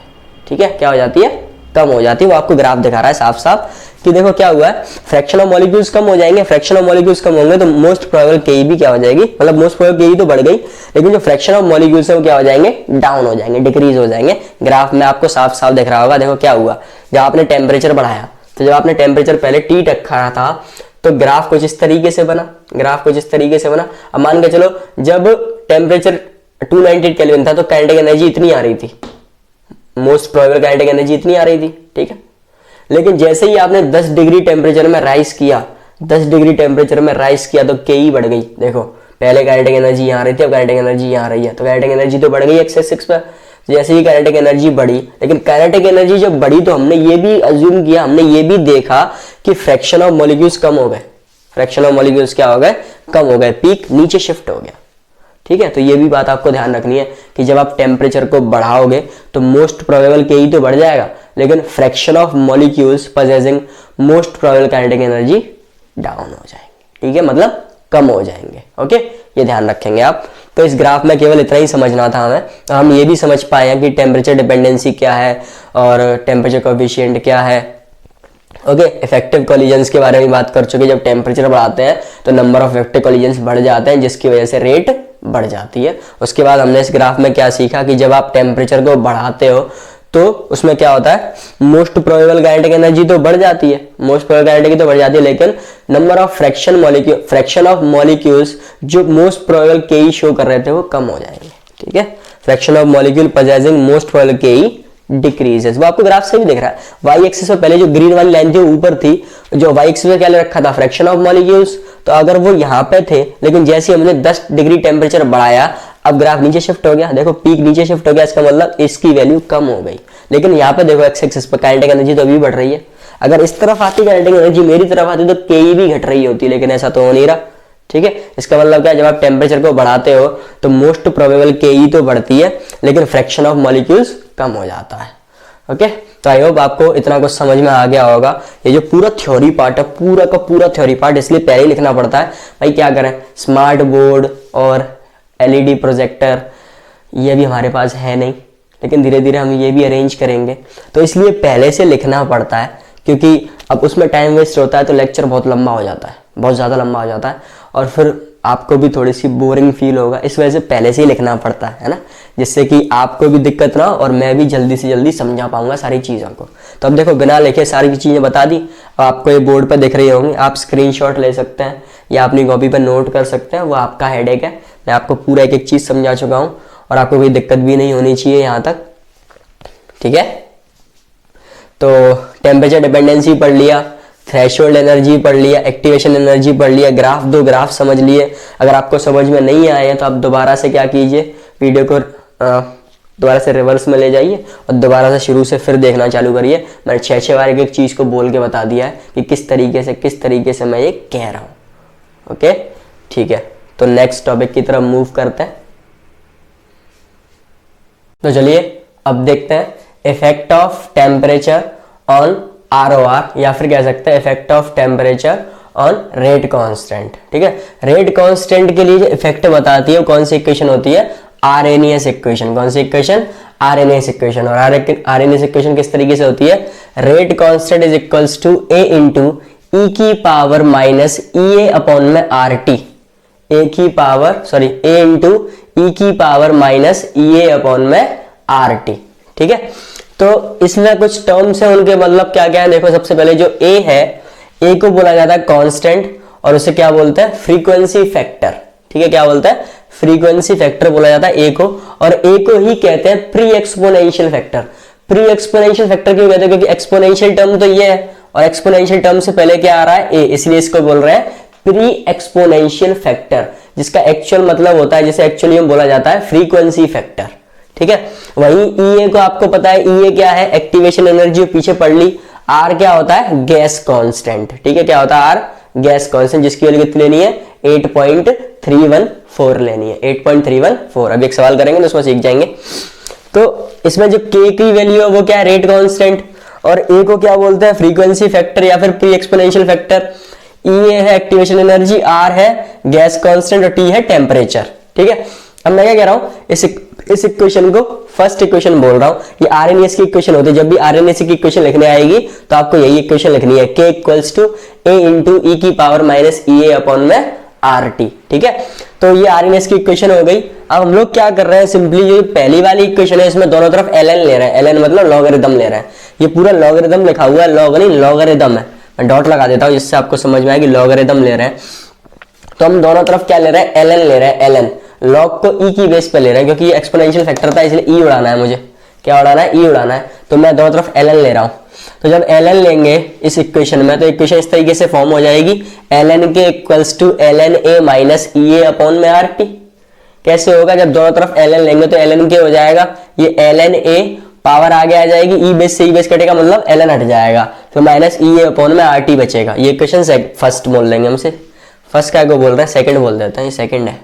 ठीक है, क्या हो जाती है? कम हो जाती है। वो आपको ग्राफ दिखा रहा है साफ साफ कि देखो क्या हुआ है, फ्रैक्शन ऑफ मॉलिक्यूल्स कम हो जाएंगे, फ्रैक्शन ऑफ मॉलिक्यूल्स कम होंगे तो मोस्ट प्रोबेबल के भी क्या हो जाएगी, मतलब मोस्ट प्रोबेबल के तो बढ़ गई, लेकिन जो फ्रैक्शन ऑफ मॉलिक्यूल्स है वो क्या हो जाएंगे, डाउन हो जाएंगे, डिक्रीज हो जाएंगे। ग्राफ में आपको साफ साफ दिख रहा होगा। देखो क्या हुआ, जब आपने टेम्परेचर बढ़ाया, तो जब आपने टेम्परेचर पहले टी रखा था तो ग्राफ कुछ इस तरीके से बना, ग्राफ कुछ इस तरीके से बना। अब मान के चलो जब टेम्परेचर 298 केल्विन था तो काइनेटिक एनर्जी इतनी आ रही थी, मोस्ट प्रोबेबल काइनेटिक एनर्जी इतनी आ रही थी। ठीक है, लेकिन जैसे ही आपने 10 डिग्री टेम्परेचर में राइज किया, 10 डिग्री टेम्परेचर में राइज किया तो के बढ़ गई। देखो पहले काइनेटिक एनर्जी यहाँ रही थी, अब काइनेटिक एनर्जी यहाँ रही है, तो काइनेटिक एनर्जी तो बढ़ गई एक्स एक्सिस पर। जैसे ही काइनेटिक एनर्जी बढ़ी, लेकिन काइनेटिक एनर्जी जब बढ़ी तो हमने ये भी अज्यूम किया, हमने ये भी देखा कि फ्रैक्शन ऑफ मॉलिक्यूल्स कम हो गए, फ्रैक्शन ऑफ मॉलिक्यूल्स क्या हो गए, कम हो गए, पीक नीचे शिफ्ट हो गया। ठीक है, तो ये भी बात आपको ध्यान रखनी है कि जब आप टेम्परेचर को बढ़ाओगे तो मोस्ट प्रोबेबल के तो बढ़ जाएगा, लेकिन fraction of molecules possessing most probable kinetic energy down हो जाएंगे। ठीक है, मतलब कम हो जाएंगे। ओके, ये ध्यान रखेंगे आप। तो इस ग्राफ में केवल इतना ही समझना था हमें, तो हम ये भी समझ पाए हैं कि टेम्परेचर डिपेंडेंसी क्या है और टेम्परेचर कोएफिशिएंट क्या है। ओके, इफेक्टिव कॉलिजन्स के बारे में बात कर चुके। जब टेम्परेचर बढ़ाते हैं तो नंबर ऑफ इफेक्टिव कॉलिजन्स बढ़ जाते हैं, जिसकी वजह से रेट बढ़ जाती है। उसके बाद हमने इस ग्राफ में क्या सीखा कि जब आप टेम्परेचर को बढ़ाते हो तो उसमें क्या होता है, मोस्ट प्रोबेबल काइनेटिक एनर्जी तो बढ़ जाती है, मोस्ट प्रोबेबल काइनेटिक तो बढ़ जाती है, लेकिन number of fraction of molecules जो मोस्ट प्रोबेबल के शो कर रहे थे वो कम हो जाएंगे। ठीक है, fraction of molecule possessing most probable के डिक्रीजेस। वो आपको ग्राफ से भी दिख रहा है। वाई एक्सिस पे पहले जो ग्रीन वाली लाइन थी ऊपर थी, जो वाई एक्सिस पे क्या ले रखा था, फ्रैक्शन ऑफ मॉलिक्यूल्स। तो अगर वो यहाँ पे थे, लेकिन जैसे हमने 10 डिग्री टेम्परेचर बढ़ाया, अब ग्राफ नीचे शिफ्ट हो गया। देखो पीक नीचे शिफ्ट हो गया, इसका मतलब इसकी वैल्यू कम हो गई। लेकिन यहाँ पे देखो एक्स एक्सिस पे काइनेटिक एनर्जी तो अभी बढ़ रही है। अगर इस तरफ आती काइनेटिक एनर्जी, मेरी तरफ आती तो के भी घट रही होती, लेकिन ऐसा तो हो नहीं रहा। ठीक है, इसका मतलब क्या, जब आप टेम्परेचर को बढ़ाते हो तो मोस्ट प्रोबेबल के तो बढ़ती है, लेकिन फ्रैक्शन ऑफ मॉलिक्यूल्स कम हो जाता है। ओके, तो आई होप आपको इतना कुछ समझ में आ गया होगा। ये जो पूरा थ्योरी पार्ट है, पूरा का पूरा थ्योरी पार्ट, इसलिए पहले ही लिखना पड़ता है। भाई क्या करें, स्मार्ट बोर्ड और एलईडी प्रोजेक्टर ये भी हमारे पास है नहीं, लेकिन धीरे धीरे हम ये भी अरेंज करेंगे, तो इसलिए पहले से लिखना पड़ता है, क्योंकि अब उसमें टाइम वेस्ट होता है तो लेक्चर बहुत लंबा हो जाता है, बहुत ज़्यादा लंबा हो जाता है, और फिर आपको भी थोड़ी सी बोरिंग फील होगा। इस वजह से पहले से ही लिखना पड़ता है ना, जिससे कि आपको भी दिक्कत ना हो और मैं भी जल्दी से जल्दी समझा पाऊंगा सारी चीज़ों को। तो अब देखो बिना लिखे सारी चीज़ें बता दी, आपको ये बोर्ड पर दिख रही होंगी, आप स्क्रीनशॉट ले सकते हैं या अपनी कॉपी पर नोट कर सकते हैं, वो आपका हेडेक है। मैं आपको पूरा एक एक चीज़ समझा चुका हूँ और आपको कोई दिक्कत भी नहीं होनी चाहिए यहाँ तक। ठीक है, तो टेम्परेचर डिपेंडेंसी पढ़ लिया, थ्रेशोल्ड एनर्जी पढ़ लिया, एक्टिवेशन एनर्जी पढ़ लिया, ग्राफ दो ग्राफ समझ लिए। अगर आपको समझ में नहीं आए हैं तो आप दोबारा से क्या कीजिए, वीडियो को दोबारा से रिवर्स में ले जाइए और दोबारा से शुरू से फिर देखना चालू करिए। मैंने 6 बार एक एक चीज़ को बोल के बता दिया है कि किस तरीके से मैं ये कह रहा हूँ। ओके, ठीक है, तो नेक्स्ट टॉपिक की तरफ मूव करते हैं। तो चलिए अब देखते हैं effect of temperature on ROR, या फिर कह सकते हैं effect of temperature on rate constant. ठीक है, रेट कांस्टेंट के लिए जो इफेक्ट बताती है वो कौन सी इक्वेशन होती है, आरएनएस इक्वेशन। कौन सी इक्वेशन, आरएनएस इक्वेशन। और आरएनएस इक्वेशन किस तरीके से होती है, rate constant is equals to A into e की power minus E A upon में R T, A into e की power minus E A upon में आर टी। ठीक है, तो इसमें कुछ टर्म्स है, उनके मतलब क्या क्या है देखो। सबसे पहले जो ए है, ए को बोला जाता है कांस्टेंट और उसे क्या बोलते हैं, फ्रीक्वेंसी फैक्टर। ठीक है, क्या बोलते हैं, फ्रीक्वेंसी फैक्टर बोला जाता है ए को, और ए को ही कहते हैं pre exponential factor. Pre exponential factor क्यों कहते हैं, क्योंकि एक्सपोनेंशियल टर्म तो ये है और एक्सपोनेंशियल टर्म से पहले क्या आ रहा है, ए, इसलिए इसको बोल रहे हैं प्री एक्सपोनेंशियल फैक्टर, जिसका एक्चुअल मतलब होता है, जिसे एक्चुअली में बोला जाता है फ्रीक्वेंसी फैक्टर। ठीक है, वहीं ई ए को आपको पता है, ई ए क्या है, एक्टिवेशन एनर्जी, पीछे पढ़ ली। आर क्या होता है, गैस कांस्टेंट। ठीक है, क्या होता है, आर गैस कांस्टेंट, जिसकी वैल्यू कितनी लेनी है 8.314 लेनी है, 8.314। अब एक सवाल करेंगे तो उसमें सीख जाएंगे। तो इसमें जो k की वैल्यू है वो क्या है, रेट कांस्टेंट, और a को क्या बोलते हैं, फ्रीक्वेंसी फैक्टर या फिर प्री एक्सपोनेंशियल फैक्टर। E है एक्टिवेशन एनर्जी, R है गैस कांस्टेंट और T है टेम्परेचर। ठीक है, अब मैं क्या कह रहा हूं, इस इक्वेशन को फर्स्ट इक्वेशन बोल रहा हूं। ये आरएनएस की इक्वेशन होती है, जब भी आरएनएस की इक्वेशन लिखने आएगी तो आपको यही इक्वेशन लिखनी है, k equals to a into e की power minus E A upon में आर टी। ठीक है, तो ये आरएनएस की इक्वेशन हो गई। अब हम लोग क्या कर रहे हैं, सिंपली जो पहली वाली इक्वेशन है इसमें दोनों तरफ ln ले रहे हैं, ln मतलब लॉगरिदम ले रहे हैं। ये पूरा लॉगरिदम लिखा हुआ है, लॉग नहीं लॉगरिदम है, मैं डॉट लगा देता हूं जिससे आपको समझ में आए कि लॉगरिदम ले रहे हैं। तो हम दोनों तरफ क्या ले रहे हैं, ln ले रहे हैं, ln लॉग को e की बेस पे ले रहे हैं, क्योंकि ये एक्सपोनेंशियल फैक्टर था इसलिए e उड़ाना है मुझे। क्या उड़ाना है, e उड़ाना है, तो मैं दोनों तरफ ln ले रहा हूं। तो जब ln लेंगे इस इक्वेशन में तो इक्वेशन इस तरीके से फॉर्म हो जाएगी, ln के equals to ln a minus E A upon में आर टी। कैसे होगा, जब दोनों तरफ ln लेंगे तो ln के हो जाएगा, ये ln a पावर आगे आ जाएगी, ई बेस से ई बेस कटेगा मतलब ln हट जाएगा, तो माइनस ई ए अपॉन में आर टी बचेगा। ये इक्वेशन फर्स्ट बोल देंगे हमसे, फर्स्ट क्या को बोल रहे हैं, सेकंड बोल देते हैं, ये सेकंड है।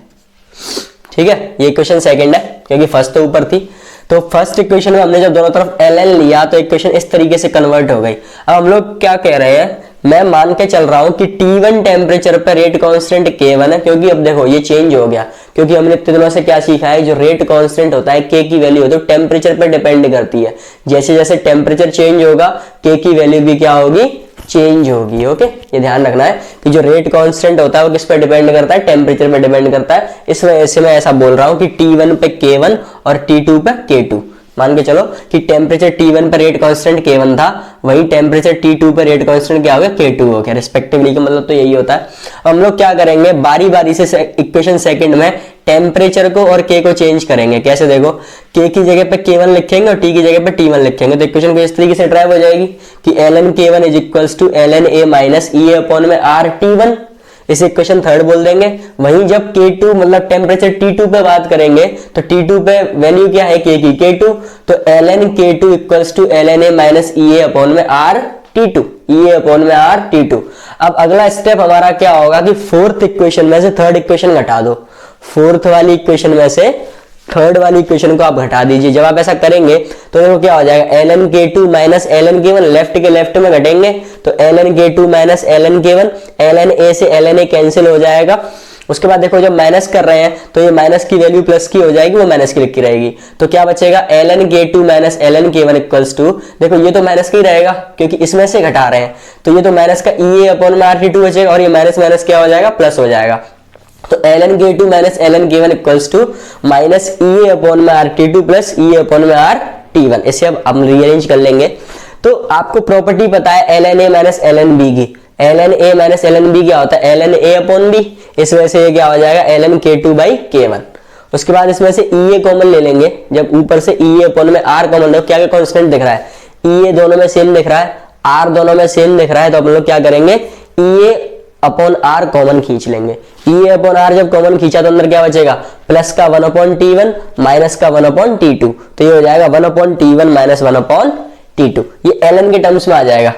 ठीक है, ये इक्वेशन सेकंड है क्योंकि फर्स्ट तो ऊपर थी। तो फर्स्ट इक्वेशन में हमने जब दोनों तरफ ln लिया तो इक्वेशन इस तरीके से कन्वर्ट हो गई। अब हम लोग क्या कह रहे हैं, मैं मान के चल रहा हूं कि T1 टेम्परेचर पर रेट कांस्टेंट K1 है, क्योंकि अब देखो ये चेंज हो गया, क्योंकि हमने इतने दिनों से क्या सीखा है, जो रेट कांस्टेंट होता है K की वैल्यू होती है टेम्परेचर पर डिपेंड करती है। जैसे जैसे टेम्परेचर चेंज होगा K की वैल्यू भी क्या होगी, चेंज होगी। ओके, ये ध्यान रखना है कि जो रेट कांस्टेंट होता है वो किस पर डिपेंड करता है, टेम्परेचर पर डिपेंड करता है। इस वजह से मैं ऐसा बोल रहा हूं कि T1 पे K1 और T2 पे K2। मान के चलो कि टेम्परेचर T1 पर रेट कांस्टेंट K1 था, वही टेम्परेचर T2 पर रेट कांस्टेंट क्या हो गया, K2 हो गया रिस्पेक्टिवली। का मतलब तो यही होता है। हम लोग क्या करेंगे, बारी बारी से इक्वेशन सेकंड में टेम्परेचर को और K को चेंज करेंगे। कैसे, देखो K की जगह पे K1 लिखेंगे और T की जगह पे T1 लिखेंगे, तो इक्वेशन को इस तरीके से ड्राइव हो जाएगी कि ln K1 is equals to ln A minus E A upon में आर T1। इसे इक्वेशन थर्ड बोल देंगे। वहीं जब K2 मतलब टेम्परेचर T2 पे बात करेंगे तो T2 पे वैल्यू क्या है K की, K2, तो ln K2 equals to ln A minus E A upon में R T2, E A upon में आर T2। अब अगला स्टेप हमारा क्या होगा कि फोर्थ इक्वेशन में से थर्ड इक्वेशन घटा दो, फोर्थ वाली इक्वेशन में से थर्ड वाली इक्वेशन को आप घटा दीजिए। जब आप ऐसा करेंगे तो देखो क्या हो जाएगा, ln K2 minus ln K1, left के लेफ्ट में घटेंगे तो ln K2 minus ln K1, ln A से ln A कैंसिल हो जाएगा। उसके बाद देखो जब माइनस कर रहे हैं तो ये माइनस की वैल्यू प्लस की हो जाएगी, वो माइनस की लिखी रहेगी। तो क्या बचेगा, ln K2 minus ln K1 equals to, देखो ये तो माइनस का ही रहेगा क्योंकि इसमें से घटा रहे हैं, तो ये तो माइनस का ई ए अपॉन में आर T2 बचेगा और ये माइनस माइनस क्या हो जाएगा, प्लस हो जाएगा। तो ln K2 minus ln K1 equals to minus E A upon में R T2 plus E A upon में आर T1। इसे अब हम रीअरेंज कर लेंगे। तो आपको प्रॉपर्टी पता है ln A minus ln B की, ln A minus ln B क्या होता है, ln A अपॉन B। इस वजह से ये क्या हो जाएगा, ln K2 बाई K1। उसके बाद इसमें से ई ए कॉमन ले लेंगे, जब ऊपर से ई ए अपॉन में आर कॉमन ले, क्या क्या कॉन्स्टेंट दिख रहा है, ई ए दोनों में सेम दिख रहा है, आर दोनों में सेम दिख रहा है, तो हम लोग क्या करेंगे, ई ए अपॉन आर कॉमन खींच लेंगे। ई ए अपॉन आर जब कॉमन खींचा तो अंदर क्या बचेगा, प्लस का 1 अपॉन T1 माइनस का 1 अपॉन T2, तो ये हो जाएगा 1 upon T1 minus 1 upon T2। ये ln के टर्म्स में आ जाएगा।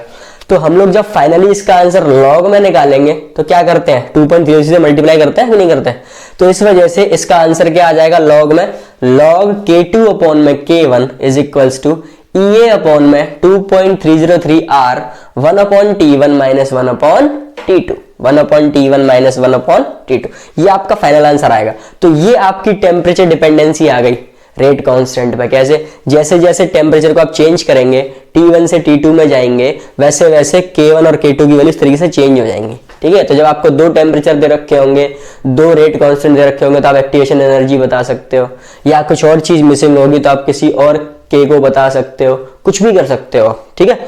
तो हम लोग जब फाइनली इसका आंसर लॉग में निकालेंगे तो क्या करते हैं, 2.30 से मल्टीप्लाई करते हैं कि नहीं करते हैं। तो इस वजह से इसका आंसर क्या आ जाएगा लॉग में, लॉग K2 अपॉन में K1 is equals to E A upon में 2.303 R 1 upon T1 minus 1 upon T2, 1 upon T1 minus 1 upon T2। ये आपका फाइनल आंसर आएगा। तो ये आपकी टेम्परेचर डिपेंडेंसी आ गई रेट कांस्टेंट पे। कैसे, जैसे जैसे टेम्परेचर को आप चेंज करेंगे, T1 से T2 में जाएंगे, वैसे वैसे K1 और K2 की वैल्यू इस तरीके से चेंज हो जाएंगी। ठीक है, तो जब आपको दो टेम्परेचर दे रखे होंगे, दो रेट कांस्टेंट दे रखे होंगे, तो आप एक्टिवेशन एनर्जी बता सकते हो, या कुछ और चीज मिसिंग होगी तो आप किसी और K को बता सकते हो, कुछ भी कर सकते हो। ठीक है,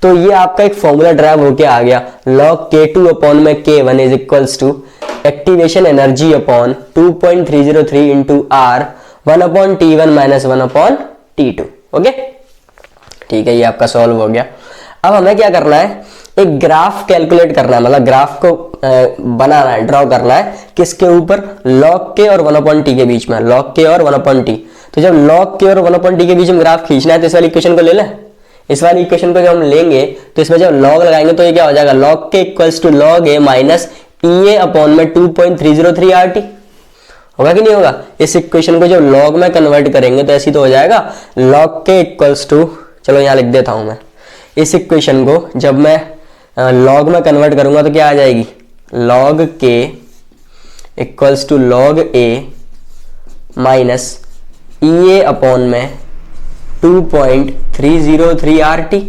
तो ये आपका एक फॉर्मूला ड्राइव होके आ गया, log K2 अपॉन में K1 is equals to activation energy upon 2.303 into R 1 upon T1 minus 1 upon T2। Okay, ठीक है, ये आपका सॉल्व हो गया। अब हमें क्या करना है, एक ग्राफ कैलकुलेट करना है, मतलब ग्राफ को बनाना है, ड्रॉ करना है, किसके ऊपर, log K और 1 अपॉन T के बीच में, log K और 1 अपॉन T। तो जब log K और 1 अपॉन T के बीच में ग्राफ खींचना है तो इस वाली इक्वेशन को ले लें, इस वाली इक्वेशन को जब हम लेंगे तो इसमें जब लॉग लगाएंगे तो ये क्या हो जाएगा, log K equals to log A minus E A upon में 2.303 आर टी होगा कि नहीं होगा। इस इक्वेशन को जब लॉग में कन्वर्ट करेंगे तो ऐसी तो हो जाएगा, लॉग के इक्वल्स टू, चलो यहाँ लिख देता हूं मैं, इस इक्वेशन को जब मैं लॉग में कन्वर्ट करूंगा तो क्या आ जाएगी, log K equals to log A minus E A upon में 2.303 आर टी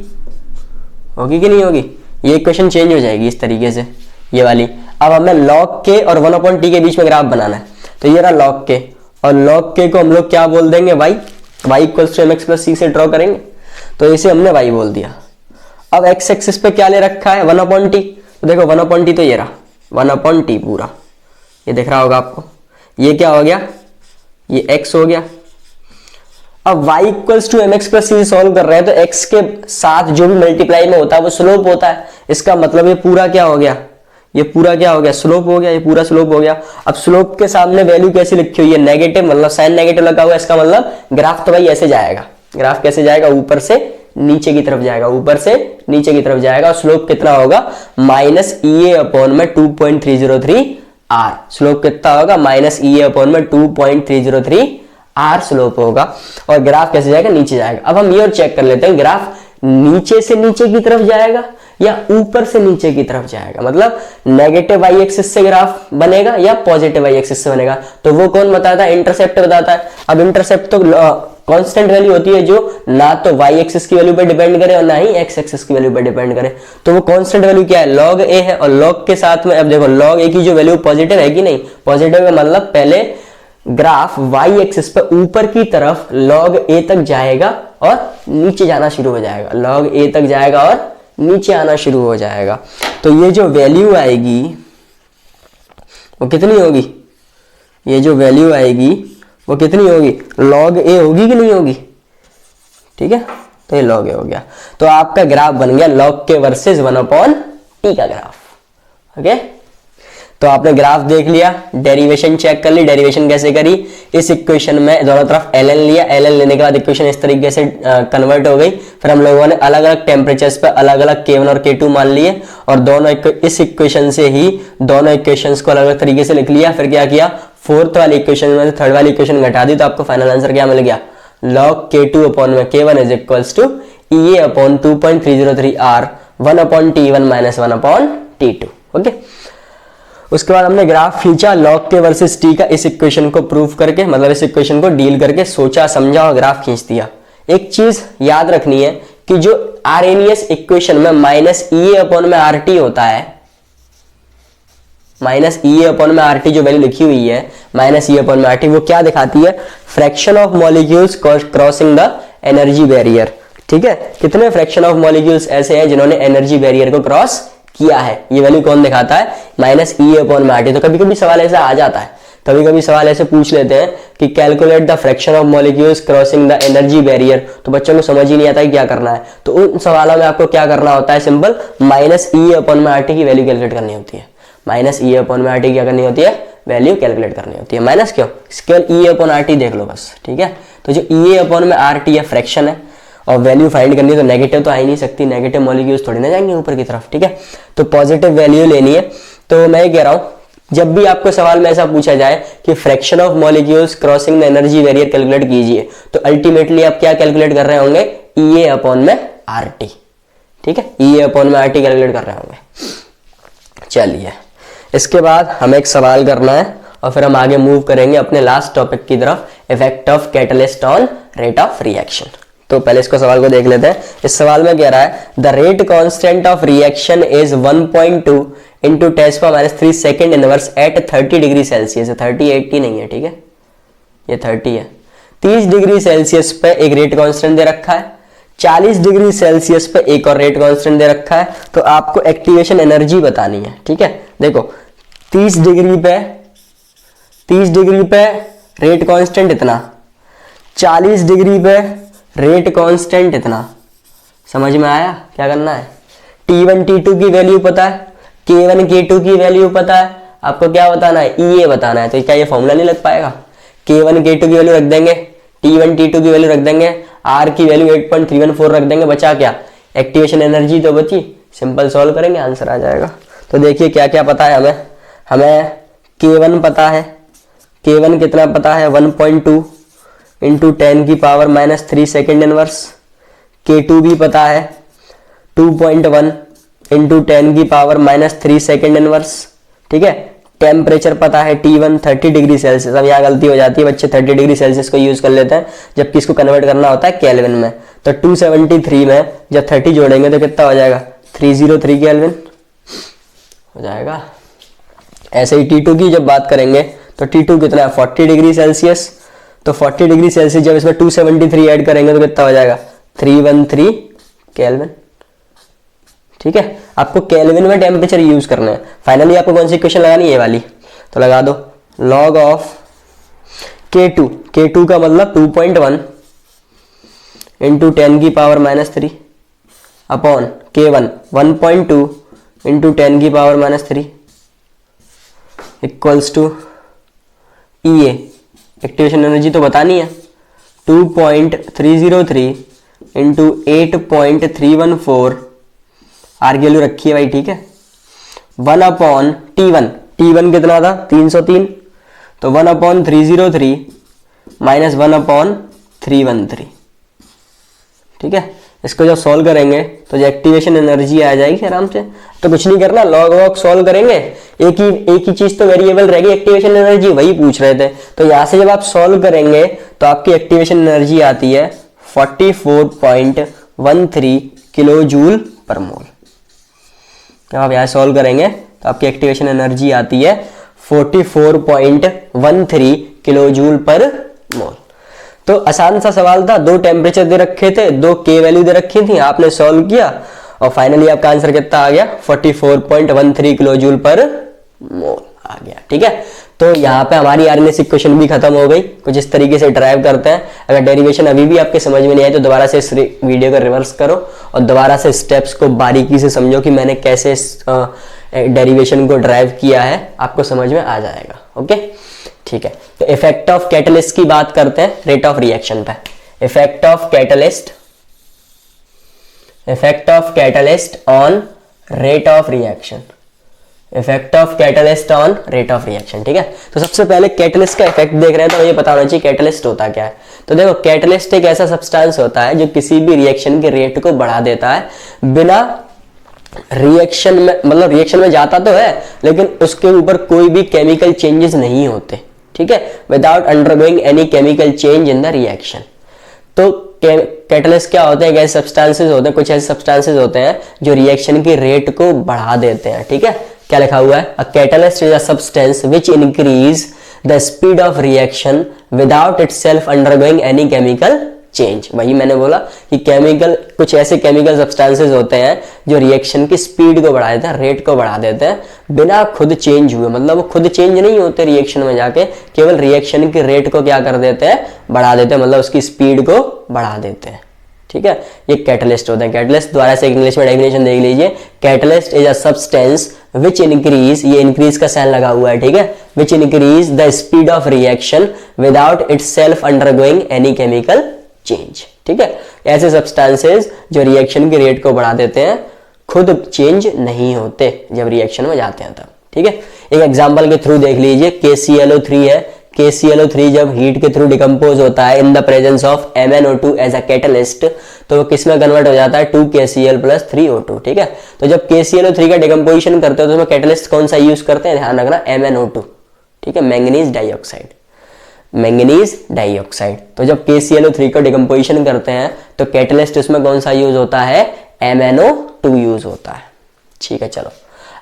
होगी कि नहीं होगी। ये इक्वेशन चेंज हो जाएगी इस तरीके से, ये वाली। अब हमें लॉग के और 1/t के बीच में ग्राफ बनाना है, तो ये रहा लॉग के, और लॉग के को हम लोग क्या बोल देंगे, y equals to mx plus c से ड्रॉ करेंगे, तो इसे हमने y बोल दिया। अब x एक्सिस पे क्या ले रखा है, 1/t, तो देखो 1/t तो ये रहा 1/t पूरा, ये दिख रहा होगा आपको। ये क्या हो गया, ये x हो गया। अब y equals to mx plus c solve कर रहे हैं, तो x के साथ जो भी मल्टीप्लाई में होता है वो स्लोप होता है। इसका मतलब ये पूरा क्या हो गया, ये पूरा क्या हो गया, स्लोप हो गया, ये पूरा स्लोप हो गया। अब स्लोप के सामने वैल्यू कैसी लिखी हुई है, नेगेटिव, मतलब साइन नेगेटिव लगा हुआ है। इसका मतलब ग्राफ तो भाई ऐसे जाएगा, ग्राफ कैसे जाएगा, ऊपर से नीचे की तरफ जाएगा, ऊपर से नीचे की तरफ जाएगा। और स्लोप कितना होगा, माइनस ई ए अपॉन में 2.303 आर। स्लोप कितना होगा, माइनस ई ए अपॉन में 2.303 आर स्लोप होगा। और ग्राफ कैसे जाएगा, नीचे जाएगा। अब हम ये और चेक कर लेते हैं, ग्राफ नीचे से नीचे की तरफ जाएगा या ऊपर से नीचे की तरफ जाएगा, मतलब नेगेटिव वाई एक्सिस से ग्राफ बनेगा या पॉजिटिव वाई एक्सिस से बनेगा। तो वो कौन बताता है, इंटरसेप्ट बताता है। अब इंटरसेप्ट तो कांस्टेंट वैल्यू होती है जो ना तो वाई एक्सिस की वैल्यू पर डिपेंड करे और ना ही एक्स एक्सिस की वैल्यू पर डिपेंड करे। तो वो कांस्टेंट वैल्यू क्या है, लॉग ए है। और लॉग के साथ में अब देखो लॉग ए की जो वैल्यू पॉजिटिव है कि नहीं, पॉजिटिव है, मतलब पहले ग्राफ वाई एक्सिस पे ऊपर की तरफ लॉग ए तक जाएगा और नीचे जाना शुरू हो जाएगा, लॉग ए तक जाएगा और नीचे आना शुरू हो जाएगा। तो ये जो वैल्यू आएगी वो कितनी होगी, ये जो वैल्यू आएगी वो कितनी होगी, लॉग ए होगी कि नहीं होगी, ठीक है। तो ये लॉग ए हो गया। तो आपका ग्राफ बन गया लॉग के वर्सेस 1/t का ग्राफ, ओके। तो आपने ग्राफ देख लिया, डेरिवेशन चेक कर ली। डेरिवेशन कैसे करी, इस इक्वेशन में दोनों तरफ ln लिया, ln लेने के बाद इक्वेशन इस तरीके से कन्वर्ट हो गई। फिर हम लोगों ने अलग अलग टेम्परेचर्स पे अलग अलग k1 और k2 मान लिए, और दोनों इस इक्वेशन से ही दोनों इक्वेशंस को अलग अलग तरीके से लिख लिया। फिर क्या किया, फोर्थ वाली इक्वेशन में से थर्ड वाली इक्वेशन घटा दी, तो आपको फाइनल आंसर क्या मिल गया, log k2 अपॉन में k1 is equals to E A upon 2.303 r 1/t1 minus 1/t2, okay. उसके बाद हमने ग्राफ खींचा लॉग के वर्सेस टी का, इस इक्वेशन को प्रूव करके, मतलब इस इक्वेशन को डील करके सोचा समझा और ग्राफ खींच दिया। एक चीज याद रखनी है कि जो आरएनएस इक्वेशन में माइनस ई ए अपॉन में आर टी होता है, माइनस ई ए अपॉन में आर टी जो वैल्यू लिखी हुई है माइनस ई अपॉन में आर टी, वो क्या दिखाती है, fraction of molecules crossing the energy barrier, ठीक है। कितने फ्रैक्शन ऑफ मॉलिक्यूल्स ऐसे हैं जिन्होंने एनर्जी बैरियर को क्रॉस किया है, ये वैल्यू कौन दिखाता है, माइनस ई अपॉन में आर टी। तो कभी कभी सवाल ऐसा आ जाता है, कभी कभी सवाल ऐसे पूछ लेते हैं कि calculate the fraction of molecules crossing the energy barrier, तो बच्चों को समझ ही नहीं आता है क्या करना है। तो उन सवालों में आपको क्या करना होता है, सिंपल माइनस ई अपॉन में आर टी की वैल्यू कैलकुलेट करनी होती है। माइनस ई अपॉन में आर टी क्या करनी होती है, वैल्यू कैलकुलेट करनी होती है। माइनस क्यों, केवल ई अपॉन आर टी देख लो बस, ठीक है। तो जो ई अपॉन में आर टी है फ्रैक्शन है, और वैल्यू फाइंड करनी है तो नेगेटिव तो आ ही नहीं सकती, नेगेटिव मॉलिक्यूल्स थोड़ी ना जाएंगे ऊपर की तरफ, ठीक है। तो पॉजिटिव वैल्यू लेनी है। तो मैं कह रहा हूं जब भी आपको सवाल में ऐसा पूछा जाए कि fraction of molecules crossing the energy barrier calculate कीजिए, तो अल्टीमेटली आप क्या कैलकुलेट कर रहे होंगे, ई ए अपॉन में आर टी, ठीक है। ई ए अपॉन में आर टी कैलकुलेट कर रहे होंगे। चलिए, इसके बाद हमें एक सवाल करना है और फिर हम आगे मूव करेंगे अपने लास्ट टॉपिक की तरफ, effect of catalyst on rate of reaction. तो पहले इसको सवाल को देख लेते हैं। इस सवाल में कह रहा है the rate constant of reaction is 1.2 into 10⁻³ second inverse at 30 degree Celsius. 30 80 नहीं है, ठीक है, ये 30 है। 30 डिग्री सेल्सियस पे एक रेट कांस्टेंट दे रखा है, 40 डिग्री सेल्सियस पे एक और रेट कांस्टेंट दे रखा है। तो आपको एक्टिवेशन एनर्जी बतानी है, ठीक है। देखो 30 डिग्री पे रेट कांस्टेंट इतना, 40 डिग्री पे रेट कांस्टेंट इतना, समझ में आया क्या करना है। T1 T2 की वैल्यू पता है, K1 K2 की वैल्यू पता है, आपको क्या बताना है, E A बताना है। तो क्या ये फॉर्मूला नहीं लग पाएगा, K1 K2 की वैल्यू रख देंगे, T1 T2 की वैल्यू रख देंगे, आर की वैल्यू 8.314 रख देंगे, बचा क्या, एक्टिवेशन एनर्जी तो बची। सिंपल सॉल्व करेंगे आंसर आ जाएगा। तो देखिए क्या क्या पता है हमें, हमें K1 पता है, K1 कितना पता है 1.2 इंटू 10⁻³ सेकेंड इनवर्स। K2 भी पता है 2.1 इंटू 10⁻³ सेकेंड इनवर्स, ठीक है। टेम्परेचर पता है T1 30 डिग्री सेल्सियस। अब यहाँ गलती हो जाती है बच्चे, 30 डिग्री सेल्सियस को यूज कर लेते हैं जबकि इसको कन्वर्ट करना होता है केल्विन में। तो 273 में जब 30 जोड़ेंगे तो कितना हो जाएगा, 303 केल्विन हो जाएगा। ऐसे ही T2 की जब बात करेंगे तो T2 कितना है 40 डिग्री सेल्सियस। तो 40 डिग्री सेल्सियस जब इसमें 273 ऐड करेंगे तो कितना हो जाएगा 313 केल्विन, ठीक है। आपको केल्विन में टेम्परेचर यूज करना है। फाइनली आपको कौन सी इक्वेशन लगानी है, ये वाली, तो लगा दो log ऑफ K2, K2 का मतलब 2.1 into 10⁻³ upon K1 1.2 into 10⁻³ equals to EA, activation energy तो बतानी है, 2.303 इंटू 8.314, आर की वैल्यू रखी है भाई, ठीक है। 1 अपॉन T1 कितना था 303, तो 1 अपॉन 303 माइनस 1 अपॉन 313, ठीक है। इसको जब सॉल्व करेंगे तो जो एक्टिवेशन एनर्जी आ जाएगी आराम से। तो कुछ नहीं करना, लॉग वॉग सॉल्व करेंगे, एक ही चीज तो वेरिएबल रहेगी, एक्टिवेशन एनर्जी, वही पूछ रहे थे। तो यहां से जब आप सॉल्व करेंगे तो आपकी एक्टिवेशन एनर्जी आती है 44.13 किलो जूल पर मोल। जब आप यहाँ सॉल्व करेंगे तो आपकी एक्टिवेशन एनर्जी आती है 44.13 किलो जूल पर मोल। तो आसान सा सवाल था, दो टेम्परेचर दे रखे थे, दो K वैल्यू दे रखी थी, आपने सॉल्व किया और फाइनली आपका आंसर कितना आ गया 44.13 किलो जूल पर मोल आ गया, ठीक है। तो यहाँ पे हमारी RNS इक्वेशन भी खत्म हो गई। कुछ इस तरीके से ड्राइव करते हैं। अगर डेरिवेशन अभी भी आपके समझ में नहीं आए तो दोबारा से इस वीडियो को रिवर्स करो और दोबारा से स्टेप्स को बारीकी से समझो कि मैंने कैसे डेरिवेशन को ड्राइव किया है, आपको समझ में आ जाएगा। ओके, ठीक है। तो इफेक्ट ऑफ कैटलिस्ट की बात करते हैं रेट ऑफ रिएक्शन पे। Effect of catalyst on rate of reaction, effect of catalyst on rate of reaction, ठीक है। तो सबसे पहले कैटलिस्ट का इफेक्ट देख रहे हैं तो ये पता होना चाहिए कैटलिस्ट होता क्या है। तो देखो, कैटलिस्ट एक ऐसा सब्सटेंस होता है जो किसी भी रिएक्शन के रेट को बढ़ा देता है बिना रिएक्शन में, मतलब रिएक्शन में जाता तो है लेकिन उसके ऊपर कोई भी केमिकल चेंजेस नहीं होते, ठीक है, without undergoing any chemical change in the reaction. तो कैटलिस्ट क्या होते हैं, ऐसे सब्सटेंसेस होते हैं, कुछ ऐसे सब्सटेंसेस होते हैं जो रिएक्शन के रेट को बढ़ा देते हैं, ठीक है। क्या लिखा हुआ है, a catalyst is a substance which increase the speed of reaction without itself undergoing any chemical change. वही मैंने बोला कि केमिकल, कुछ ऐसे केमिकल सब्सटेंसेस होते हैं जो रिएक्शन की स्पीड को बढ़ा देते हैं, रेट को बढ़ा देते हैं बिना खुद चेंज हुए, मतलब वो खुद चेंज नहीं होते रिएक्शन में जाके, केवल रिएक्शन के रेट को क्या कर देते हैं, बढ़ा देते हैं, मतलब उसकी स्पीड को बढ़ा देते हैं, ठीक है। ये कैटलिस्ट होते हैं। कैटलिस्ट द्वारा से इंग्लिश में डेफिनेशन देख लीजिए, catalyst is a substance which increase, ये इंक्रीज का साइन लगा हुआ है, ठीक है, which increase the speed of reaction without itself undergoing any chemical change, ठीक है। ऐसे सब्सटेंसेस जो रिएक्शन के रेट को बढ़ा देते हैं, खुद चेंज नहीं होते जब रिएक्शन में जाते हैं तब, ठीक है। एक एग्जांपल के थ्रू देख लीजिए, KClO3 है। KClO3 जब हीट के थ्रू डिकम्पोज होता है in the presence of MnO2 as a catalyst, तो वो किस में कन्वर्ट हो जाता है 2KCl + 3O2, ठीक है। तो जब KClO3 का डिकम्पोजिशन करते हो तो उसमें कैटलिस्ट कौन सा यूज करते हैं, ध्यान रखना, MnO2, ठीक है, मैंगनीज डाइऑक्साइड। तो जब KClO3 का डिकम्पोजिशन करते हैं तो कैटलिस्ट उसमें कौन सा यूज होता है, MnO2 यूज होता है, ठीक है। चलो,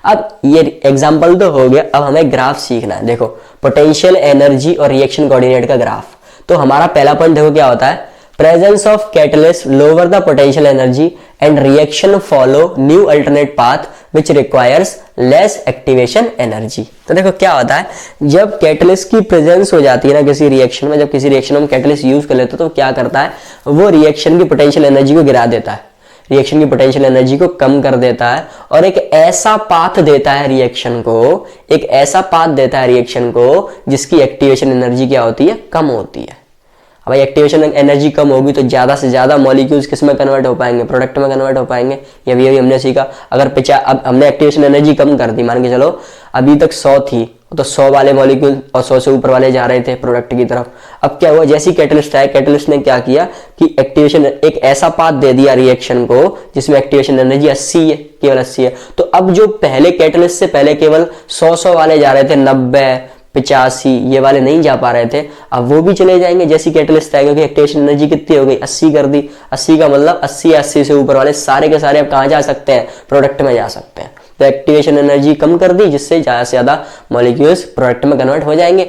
अब ये एग्जाम्पल तो हो गया, अब हमें ग्राफ सीखना है। देखो, पोटेंशियल एनर्जी और रिएक्शन कोऑर्डिनेट का ग्राफ। तो हमारा पहला पॉइंट देखो क्या होता है, presence of catalyst lower the potential energy and reaction follow new alternate path which requires less activation energy. तो देखो क्या होता है, जब कैटलिस्ट की प्रेजेंस हो जाती है ना किसी रिएक्शन में, जब किसी रिएक्शन में हम कैटलिस्ट यूज कर लेते हैं तो क्या करता है, वो रिएक्शन की पोटेंशियल एनर्जी को गिरा देता है, रिएक्शन की पोटेंशियल एनर्जी को कम कर देता है और एक ऐसा पाथ देता है रिएक्शन को, जिसकी एक्टिवेशन एनर्जी क्या होती है, कम होती है। अब भाई एक्टिवेशन एनर्जी कम होगी तो ज़्यादा से ज़्यादा मॉलिक्यूल्स किस में कन्वर्ट हो पाएंगे, प्रोडक्ट में कन्वर्ट हो पाएंगे। ये भी हमने सीखा। अगर अब हमने एक्टिवेशन एनर्जी कम कर दी, मान के चलो अभी तक 100 थी तो 100 वाले मॉलिक्यूल और 100 से ऊपर वाले जा रहे थे प्रोडक्ट की तरफ। अब क्या हुआ, जैसी कैटलिस्ट आया, कैटलिस्ट ने क्या किया कि एक्टिवेशन एक ऐसा पाथ दे दिया रिएक्शन को जिसमें एक्टिवेशन एनर्जी 80 है, केवल 80 है। तो अब जो पहले कैटलिस्ट से पहले केवल 100 वाले जा रहे थे, 90 85 ये वाले नहीं जा पा रहे थे, अब वो भी चले जाएंगे जैसी कैटलिस्ट आएगा। क्योंकि एक्टिवेशन एनर्जी कितनी हो गई, 80 कर दी। 80 का मतलब 80 से ऊपर वाले सारे के सारे अब कहाँ जा सकते हैं, प्रोडक्ट में जा सकते हैं। तो एक्टिवेशन एनर्जी कम कर दी जिससे ज्यादा से ज्यादा मॉलिक्यूल्स प्रोडक्ट में कन्वर्ट हो जाएंगे।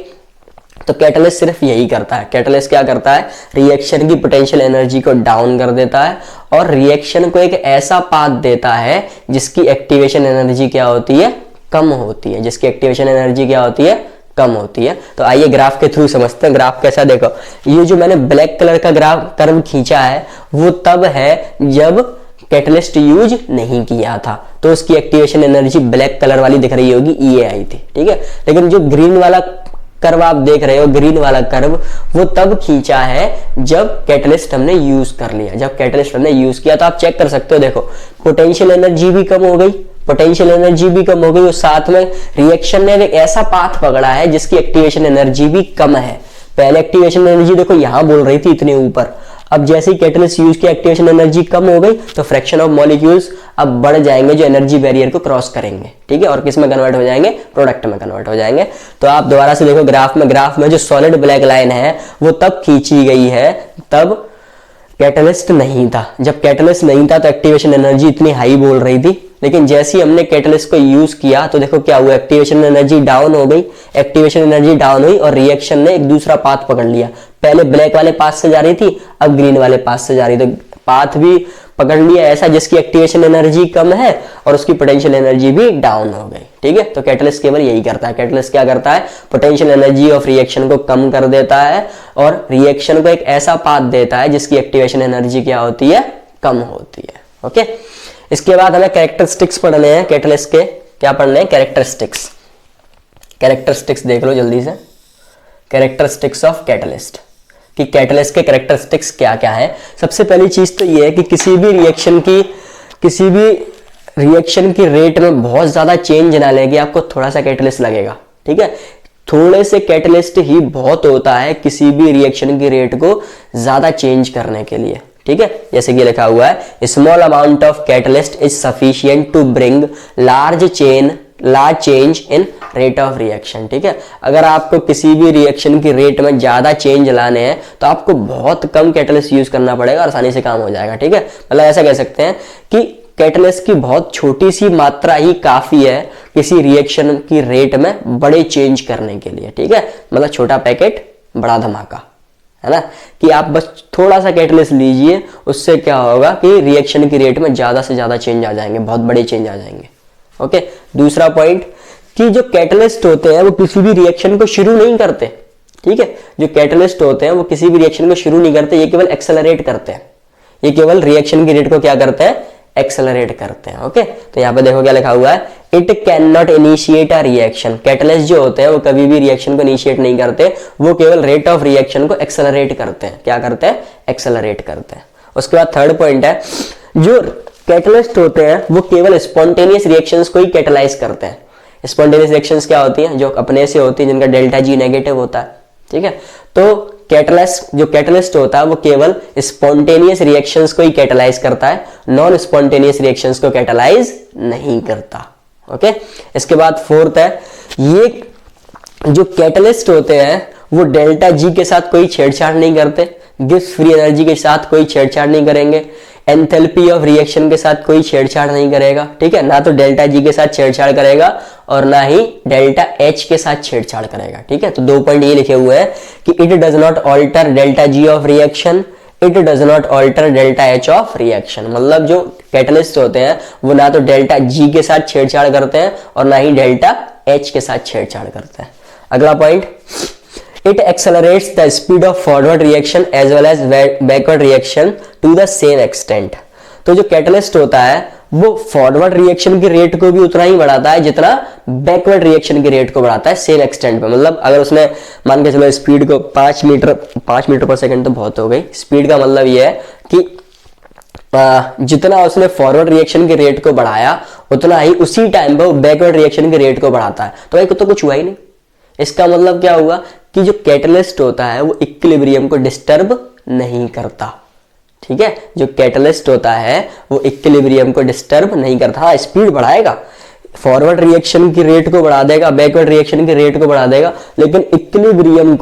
तो कैटलिस्ट सिर्फ यही करता है। कैटलिस्ट क्या करता है, रिएक्शन की पोटेंशियल एनर्जी को डाउन कर देता है और रिएक्शन को एक ऐसा पाथ देता है जिसकी एक्टिवेशन एनर्जी क्या होती है, कम होती है। जिसकी एक्टिवेशन एनर्जी क्या होती है, कम होती है। तो आइए ग्राफ के थ्रू समझते हैं। ग्राफ कैसा, देखो ये जो मैंने ब्लैक कलर का ग्राफ कर्व खींचा है वो तब है जब कैटलिस्ट यूज नहीं किया था, तो उसकी एक्टिवेशन एनर्जी ब्लैक कलर वाली दिख रही होगी, ये आई थी, ठीक है। लेकिन जो ग्रीन वाला कर्व आप देख रहे हो, ग्रीन वाला कर्व, वो तब खींचा है जब कैटलिस्ट हमने यूज कर लिया। जब कैटलिस्ट हमने यूज किया तो आप चेक कर सकते हो, देखो पोटेंशियल एनर्जी भी कम हो गई, पोटेंशियल एनर्जी भी कम हो गई और साथ में रिएक्शन ने एक ऐसा पाथ पकड़ा है जिसकी एक्टिवेशन एनर्जी भी कम है। पहले एक्टिवेशन एनर्जी देखो यहां बोल रही थी इतने ऊपर, अब जैसे ही कैटलिस्ट यूज किया एक्टिवेशन एनर्जी कम हो गई तो फ्रैक्शन ऑफ मॉलिक्यूल्स अब बढ़ जाएंगे जो एनर्जी बैरियर को क्रॉस करेंगे, ठीक है, और किस में कन्वर्ट हो जाएंगे, प्रोडक्ट में कन्वर्ट हो जाएंगे। तो आप दोबारा से देखो ग्राफ में जो सॉलिड ब्लैक लाइन है वो तब खींची गई है तब कैटलिस्ट नहीं था। जब कैटलिस्ट नहीं था तो एक्टिवेशन एनर्जी इतनी हाई बोल रही थी, लेकिन जैसे ही हमने कैटलिस्ट को यूज किया तो देखो क्या हुआ, एक्टिवेशन एनर्जी डाउन हो गई। एक्टिवेशन एनर्जी डाउन हुई और रिएक्शन ने एक दूसरा पाथ पकड़ लिया। पहले ब्लैक वाले पाथ से जा रही थी, अब ग्रीन वाले पाथ से जा रही, तो पाथ भी पकड़ लिया ऐसा जिसकी एक्टिवेशन एनर्जी कम है और उसकी पोटेंशियल एनर्जी भी डाउन हो गई, ठीक है। तो कैटलिस्ट केवल यही करता है। कैटलिस्ट क्या करता है, पोटेंशियल एनर्जी ऑफ रिएक्शन को कम कर देता है और रिएक्शन को एक ऐसा पाथ देता है जिसकी एक्टिवेशन एनर्जी क्या होती है, कम होती है। ओके, इसके बाद हमें कैरेक्टरिस्टिक्स पढ़ने हैं कैटलिस्ट के। क्या पढ़ने हैं, कैरेक्टरिस्टिक्स। कैरेक्टरिस्टिक्स देख लो जल्दी से, कैरेक्टरिस्टिक्स ऑफ कैटलिस्ट कि कैटलिस्ट के कैरेक्टरिस्टिक्स क्या क्या है। सबसे पहली चीज तो ये है कि किसी भी रिएक्शन की रेट में बहुत ज्यादा चेंज ना लेके आपको थोड़ा सा कैटलिस्ट लगेगा, ठीक है। थोड़े से कैटलिस्ट ही बहुत होता है किसी भी रिएक्शन की रेट को ज्यादा चेंज करने के लिए, ठीक है। जैसे कि लिखा हुआ है, small amount of catalyst is sufficient to bring large change in rate of reaction, ठीक है। अगर आपको किसी भी रिएक्शन की रेट में ज्यादा चेंज लाने हैं तो आपको बहुत कम कैटलिस्ट यूज करना पड़ेगा और आसानी से काम हो जाएगा, ठीक है। मतलब ऐसा कह सकते हैं कि कैटलिस्ट की बहुत छोटी सी मात्रा ही काफी है किसी रिएक्शन की रेट में बड़े चेंज करने के लिए, ठीक है। मतलब छोटा पैकेट बड़ा धमाका, है ना, कि आप बस थोड़ा सा कैटलिस्ट लीजिए, उससे क्या होगा कि रिएक्शन की रेट में ज्यादा से ज्यादा चेंज आ जाएंगे, बहुत बड़े चेंज आ जाएंगे। ओके, दूसरा पॉइंट कि जो कैटलिस्ट होते हैं वो किसी भी रिएक्शन को शुरू नहीं करते, ठीक है। जो कैटलिस्ट होते हैं वो किसी भी रिएक्शन को शुरू नहीं करते, ये केवल एक्सेलरेट करते हैं। ये केवल रिएक्शन की रेट को क्या करते हैं, एक्सेलरेट करते हैं। ओके, तो यहाँ पे देखो क्या लिखा हुआ है, it can not initiate a reaction. Catalyst जो होते हैं वो कभी भी रिएक्शन को इनिशिएट नहीं करते, वो केवल रेट ऑफ रिएक्शन को एक्सेलरेट करते हैं। क्या करते हैं, एक्सेलरेट करते हैं। उसके बाद थर्ड पॉइंट है, जो कैटलिस्ट होते हैं वो केवल स्पॉन्टेनियस रिएक्शंस को ही कैटलाइज करते हैं। स्पॉन्टेनियस रिएक्शंस क्या होती हैं, जो अपने से होती है, जिनका डेल्टा जी नेगेटिव होता है, ठीक है। तो जो कैटलिस्ट होता है वो केवल स्पॉन्टेनियस रिएक्शंस को ही कैटलाइज करता है, नॉन स्पॉन्टेनियस रिएक्शंस को कैटलाइज नहीं करता। ओके, इसके बाद फोर्थ है, ये जो कैटलिस्ट होते हैं वो डेल्टा जी के साथ कोई छेड़छाड़ नहीं करते, गिब्स फ्री एनर्जी के साथ कोई छेड़छाड़ नहीं करेंगे, एंथैल्पी ऑफ रिएक्शन के साथ कोई छेड़छाड़ नहीं करेगा, ठीक है। ना तो डेल्टा जी के साथ छेड़छाड़ करेगा और ना ही डेल्टा एच के साथ छेड़छाड़ करेगा, ठीक है। तो दो पॉइंट ये लिखे हुए हैं कि it does not alter delta G of reaction, it does not alter delta H of reaction. मतलब जो कैटलिस्ट होते हैं वो ना तो डेल्टा जी के साथ छेड़छाड़ करते हैं और ना ही डेल्टा एच के साथ छेड़छाड़ करते हैं। अगला point, it accelerates the speed of forward reaction as well as backward reaction to the same extent। तो जो कैटलिस्ट होता है वो फॉरवर्ड रिएक्शन की रेट को भी उतना ही बढ़ाता है जितना बैकवर्ड रिएक्शन की रेट को बढ़ाता है सेम एक्सटेंट पे। मतलब अगर उसने मान के चलो स्पीड को 5 मीटर पर सेकंड तो बहुत हो गई, स्पीड का मतलब ये है कि जितना उसने फॉरवर्ड रिएक्शन के रेट को बढ़ाया उतना ही उसी टाइम पर बैकवर्ड रिएक्शन के रेट को बढ़ाता है। तो भाई तो कुछ हुआ ही नहीं। इसका मतलब क्या हुआ कि जो कैटलिस्ट होता है वो इक्विलिब्रियम को डिस्टर्ब नहीं करता। ठीक है, जो कैटलिस्ट होता है वो इक्विलिब्रियम को डिस्टर्ब नहीं करता। हाँ, स्पीड बढ़ाएगा, फॉरवर्ड रिएक्शन की रेट को बढ़ा देगा, बैकवर्ड रिएक्शन की रेट को बढ़ा देगा, लेकिन इक्विलिब्रियम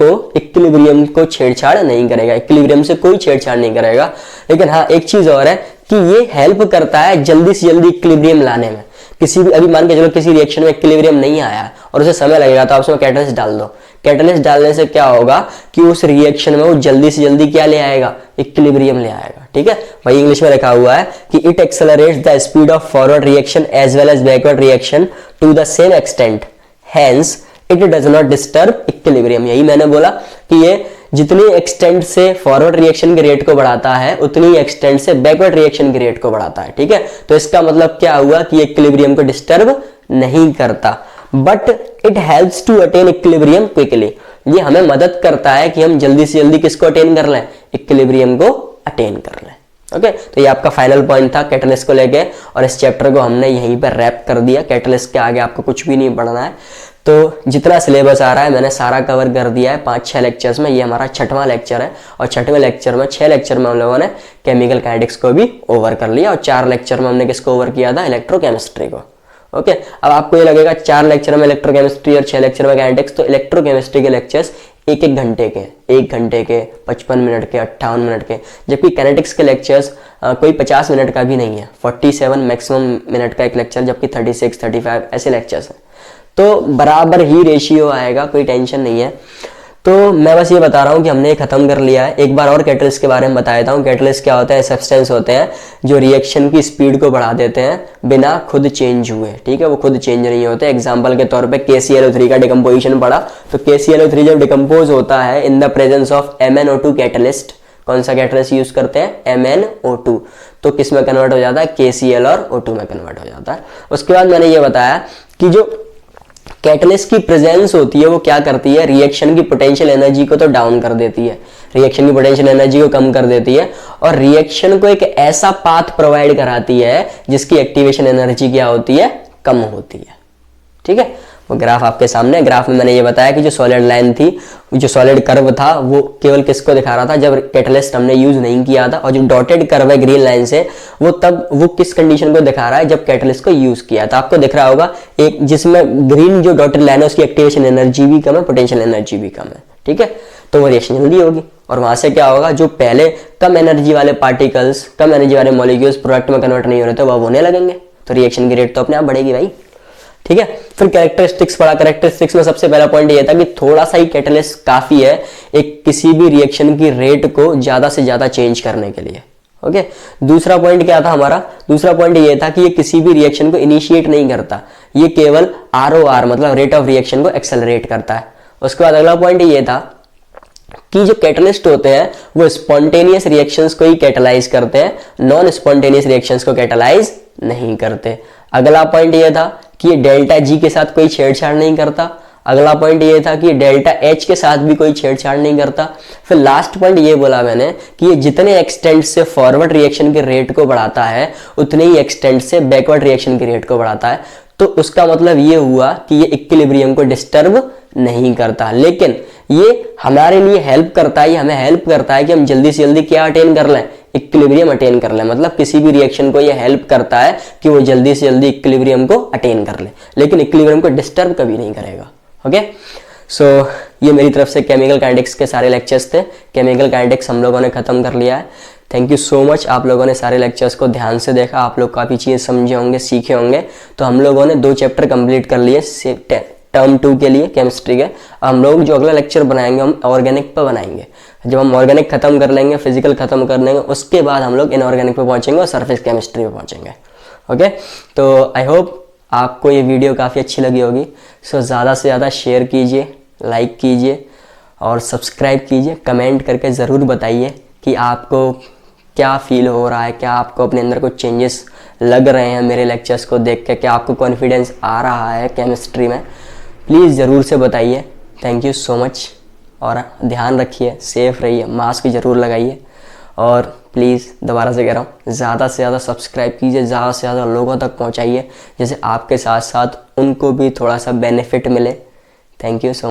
को छेड़छाड़ नहीं करेगा, इक्विलिब्रियम से कोई छेड़छाड़ नहीं करेगा। लेकिन हाँ, एक चीज और है कि ये हेल्प करता है जल्दी से जल्दी इक्विलिब्रियम लाने में। किसी भी, अभी मान के चलो किसी रिएक्शन में इक्विलिब्रियम नहीं आया और उसे समय लगेगा, तो आप उसमें कैटलिस्ट डाल दो। कैटलिस्ट डालने से क्या होगा कि उस रिएक्शन में वो जल्दी से जल्दी क्या ले आएगा, इक्विलिब्रियम ले आएगा। ठीक है, वही इंग्लिश में लिखा हुआ है कि it accelerates the speed of forward reaction as well as backward reaction to the same extent, hence it does not disturb equilibrium. यही मैंने बोला कि ये जितनी एक्सटेंट से फॉरवर्ड रिएक्शन के रेट को बढ़ाता है उतनी एक्सटेंट से बैकवर्ड रिएक्शन के रेट को बढ़ाता है। ठीक है, तो इसका मतलब क्या हुआ कि इक्विलिब्रियम को डिस्टर्ब नहीं करता, but it helps to attain equilibrium quickly. ये हमें मदद करता है कि हम जल्दी से जल्दी किसको अटेन कर लें, इक्विलिब्रियम को अटेन कर लें। ओके, तो ये आपका फाइनल पॉइंट था कैटलिस्ट को लेके, और इस चैप्टर को हमने यहीं पर रैप कर दिया। कैटलिस्ट के आगे आपको कुछ भी नहीं पढ़ना है। तो जितना सिलेबस आ रहा है मैंने सारा कवर कर दिया है 5-6 लेक्चर्स में। ये हमारा 6वां लेक्चर है, और 6वें लेक्चर में 6 लेक्चर में हम लोगों ने केमिकल काइनेटिक्स को भी ओवर कर लिया, और 4 लेक्चर में हमने किसको ओवर किया था, इलेक्ट्रोकेमिस्ट्री को। ओके, अब आपको ये लगेगा 4 लेक्चर में इलेक्ट्रोकेमिस्ट्री और 6 लेक्चर में काइनेटिक्स, तो इलेक्ट्रोकेमिस्ट्री के लेक्चर्स 1-1 घंटे के, 1 घंटे के, 55 मिनट के, 58 मिनट के, जबकि काइनेटिक्स के लेक्चर्स कोई 50 मिनट का भी नहीं है, 47 मैक्सिमम मिनट का एक लेक्चर, जबकि 36, 35 ऐसे लेक्चर्स हैं। तो बराबर ही रेशियो आएगा, कोई टेंशन नहीं है। तो मैं बस ये बता रहा हूँ कि हमने ये खत्म कर लिया है। एक बार और कैटलिस्ट के बारे में बता देता हूँ। कैटलिस्ट क्या होता है, सब्सटेंस होते हैं जो रिएक्शन की स्पीड को बढ़ा देते हैं बिना खुद चेंज हुए। ठीक है, वो खुद चेंज नहीं होते। एग्जांपल के तौर पे KClO3 का डिकम्पोजिशन पढ़ा, तो KClO3 जब डिकम्पोज होता है in the presence of MnO2 catalyst, कौन सा कैटलिस्ट यूज करते हैं, MnO2, तो किस में कन्वर्ट हो जाता है, KCl और O2 में कन्वर्ट हो जाता है। उसके बाद मैंने ये बताया कि जो कैटलिस्ट की प्रेजेंस होती है वो क्या करती है, रिएक्शन की पोटेंशियल एनर्जी को तो डाउन कर देती है, रिएक्शन की पोटेंशियल एनर्जी को कम कर देती है, और रिएक्शन को एक ऐसा पाथ प्रोवाइड कराती है जिसकी एक्टिवेशन एनर्जी क्या होती है, कम होती है। ठीक है, वो ग्राफ आपके सामने, ग्राफ में मैंने ये बताया कि जो सॉलिड लाइन थी, जो सॉलिड कर्व था, वो केवल किसको दिखा रहा था, जब कैटलिस्ट हमने यूज नहीं किया था, और जो डॉटेड कर्व है ग्रीन लाइन से, वो तब वो किस कंडीशन को दिखा रहा है, जब कैटलिस्ट को यूज किया। तो आपको दिख रहा होगा एक जिसमें ग्रीन जो डॉटेड लाइन है उसकी एक्टिवेशन एनर्जी भी कम है, पोटेंशियल एनर्जी भी कम है। ठीक है, तो वो रिएक्शन जल्दी होगी, और वहां से क्या होगा, जो पहले कम एनर्जी वाले पार्टिकल्स, कम एनर्जी वाले मॉलिक्यूल्स प्रोडक्ट में कन्वर्ट नहीं हो रहे थे, वो अब होने लगेंगे, तो रिएक्शन की रेट तो अपने आप बढ़ेगी भाई। ठीक है, फिर कैरेक्टरिस्टिक्स पढ़ा। कैरेक्टरिस्टिक्स में सबसे पहला पॉइंट ये था कि थोड़ा सा ही कैटलिस्ट काफी है एक किसी भी रिएक्शन की रेट को ज्यादा से ज्यादा चेंज करने के लिए। ओके, दूसरा पॉइंट क्या था हमारा, दूसरा पॉइंट ये था कि ये किसी भी रिएक्शन को इनिशिएट नहीं करता, ये केवल ROR मतलब रेट ऑफ रिएक्शन को एक्सेलरेट करता है। उसके बाद अगला पॉइंट ये था कि जो कैटलिस्ट होते हैं वो स्पॉन्टेनियस रिएक्शंस को ही कैटलाइज करते हैं, नॉन स्पॉन्टेनियस रिएक्शंस को कैटलाइज नहीं करते। अगला पॉइंट ये था कि ये डेल्टा G के साथ कोई छेड़छाड़ नहीं करता। अगला पॉइंट ये था कि डेल्टा H के साथ भी कोई छेड़छाड़ नहीं करता। फिर लास्ट पॉइंट ये बोला मैंने कि ये जितने एक्सटेंट से फॉरवर्ड रिएक्शन के रेट को बढ़ाता है उतने ही एक्सटेंट से बैकवर्ड रिएक्शन के रेट को बढ़ाता है। तो उसका मतलब ये हुआ कि ये इक्विलिब्रियम को डिस्टर्ब नहीं करता, लेकिन ये हमारे लिए हेल्प करता है, ये हमें हेल्प करता है कि हम जल्दी से जल्दी क्या अटेन कर लें, इक्विलिब्रियम अटेन कर लें। मतलब किसी भी रिएक्शन को ये हेल्प करता है कि वो जल्दी से जल्दी इक्विलिब्रियम को अटेन कर ले, लेकिन इक्विलिब्रियम को डिस्टर्ब कभी नहीं करेगा। ओके, सो ये मेरी तरफ से केमिकल काइनेटिक्स के सारे लेक्चर्स थे। केमिकल काइनेटिक्स हम लोगों ने खत्म कर लिया है। थैंक यू सो मच, आप लोगों ने सारे लेक्चर्स को ध्यान से देखा, आप लोग काफ़ी चीज़ें समझे होंगे, सीखे होंगे। तो हम लोगों ने 2 चैप्टर कंप्लीट कर लिए टर्म 2 के लिए केमिस्ट्री के। हम लोग जो अगला लेक्चर बनाएंगे हम ऑर्गेनिक पर बनाएंगे। जब हम ऑर्गेनिक खत्म कर लेंगे, फिजिकल खत्म कर लेंगे, उसके बाद हम लोग इनऑर्गेनिक पे पहुंचेंगे और सरफेस केमिस्ट्री पे पहुंचेंगे। ओके, तो आई होप आपको ये वीडियो काफ़ी अच्छी लगी होगी। सो ज़्यादा से ज़्यादा शेयर कीजिए, लाइक कीजिए और सब्सक्राइब कीजिए। कमेंट करके ज़रूर बताइए कि आपको क्या फील हो रहा है, क्या आपको अपने अंदर कुछ चेंजेस लग रहे हैं मेरे लेक्चर्स को देख के, क्या आपको कॉन्फिडेंस आ रहा है केमिस्ट्री में, प्लीज़ ज़रूर से बताइए। Thank you so much. और ध्यान रखिए, सेफ रहिए, मास्क ज़रूर लगाइए, और प्लीज़ दोबारा से कह रहा हूँ, ज़्यादा से ज़्यादा सब्सक्राइब कीजिए, ज़्यादा से ज़्यादा लोगों तक पहुँचाइए, जैसे आपके साथ साथ उनको भी थोड़ा सा बेनिफिट मिले। Thank you so much.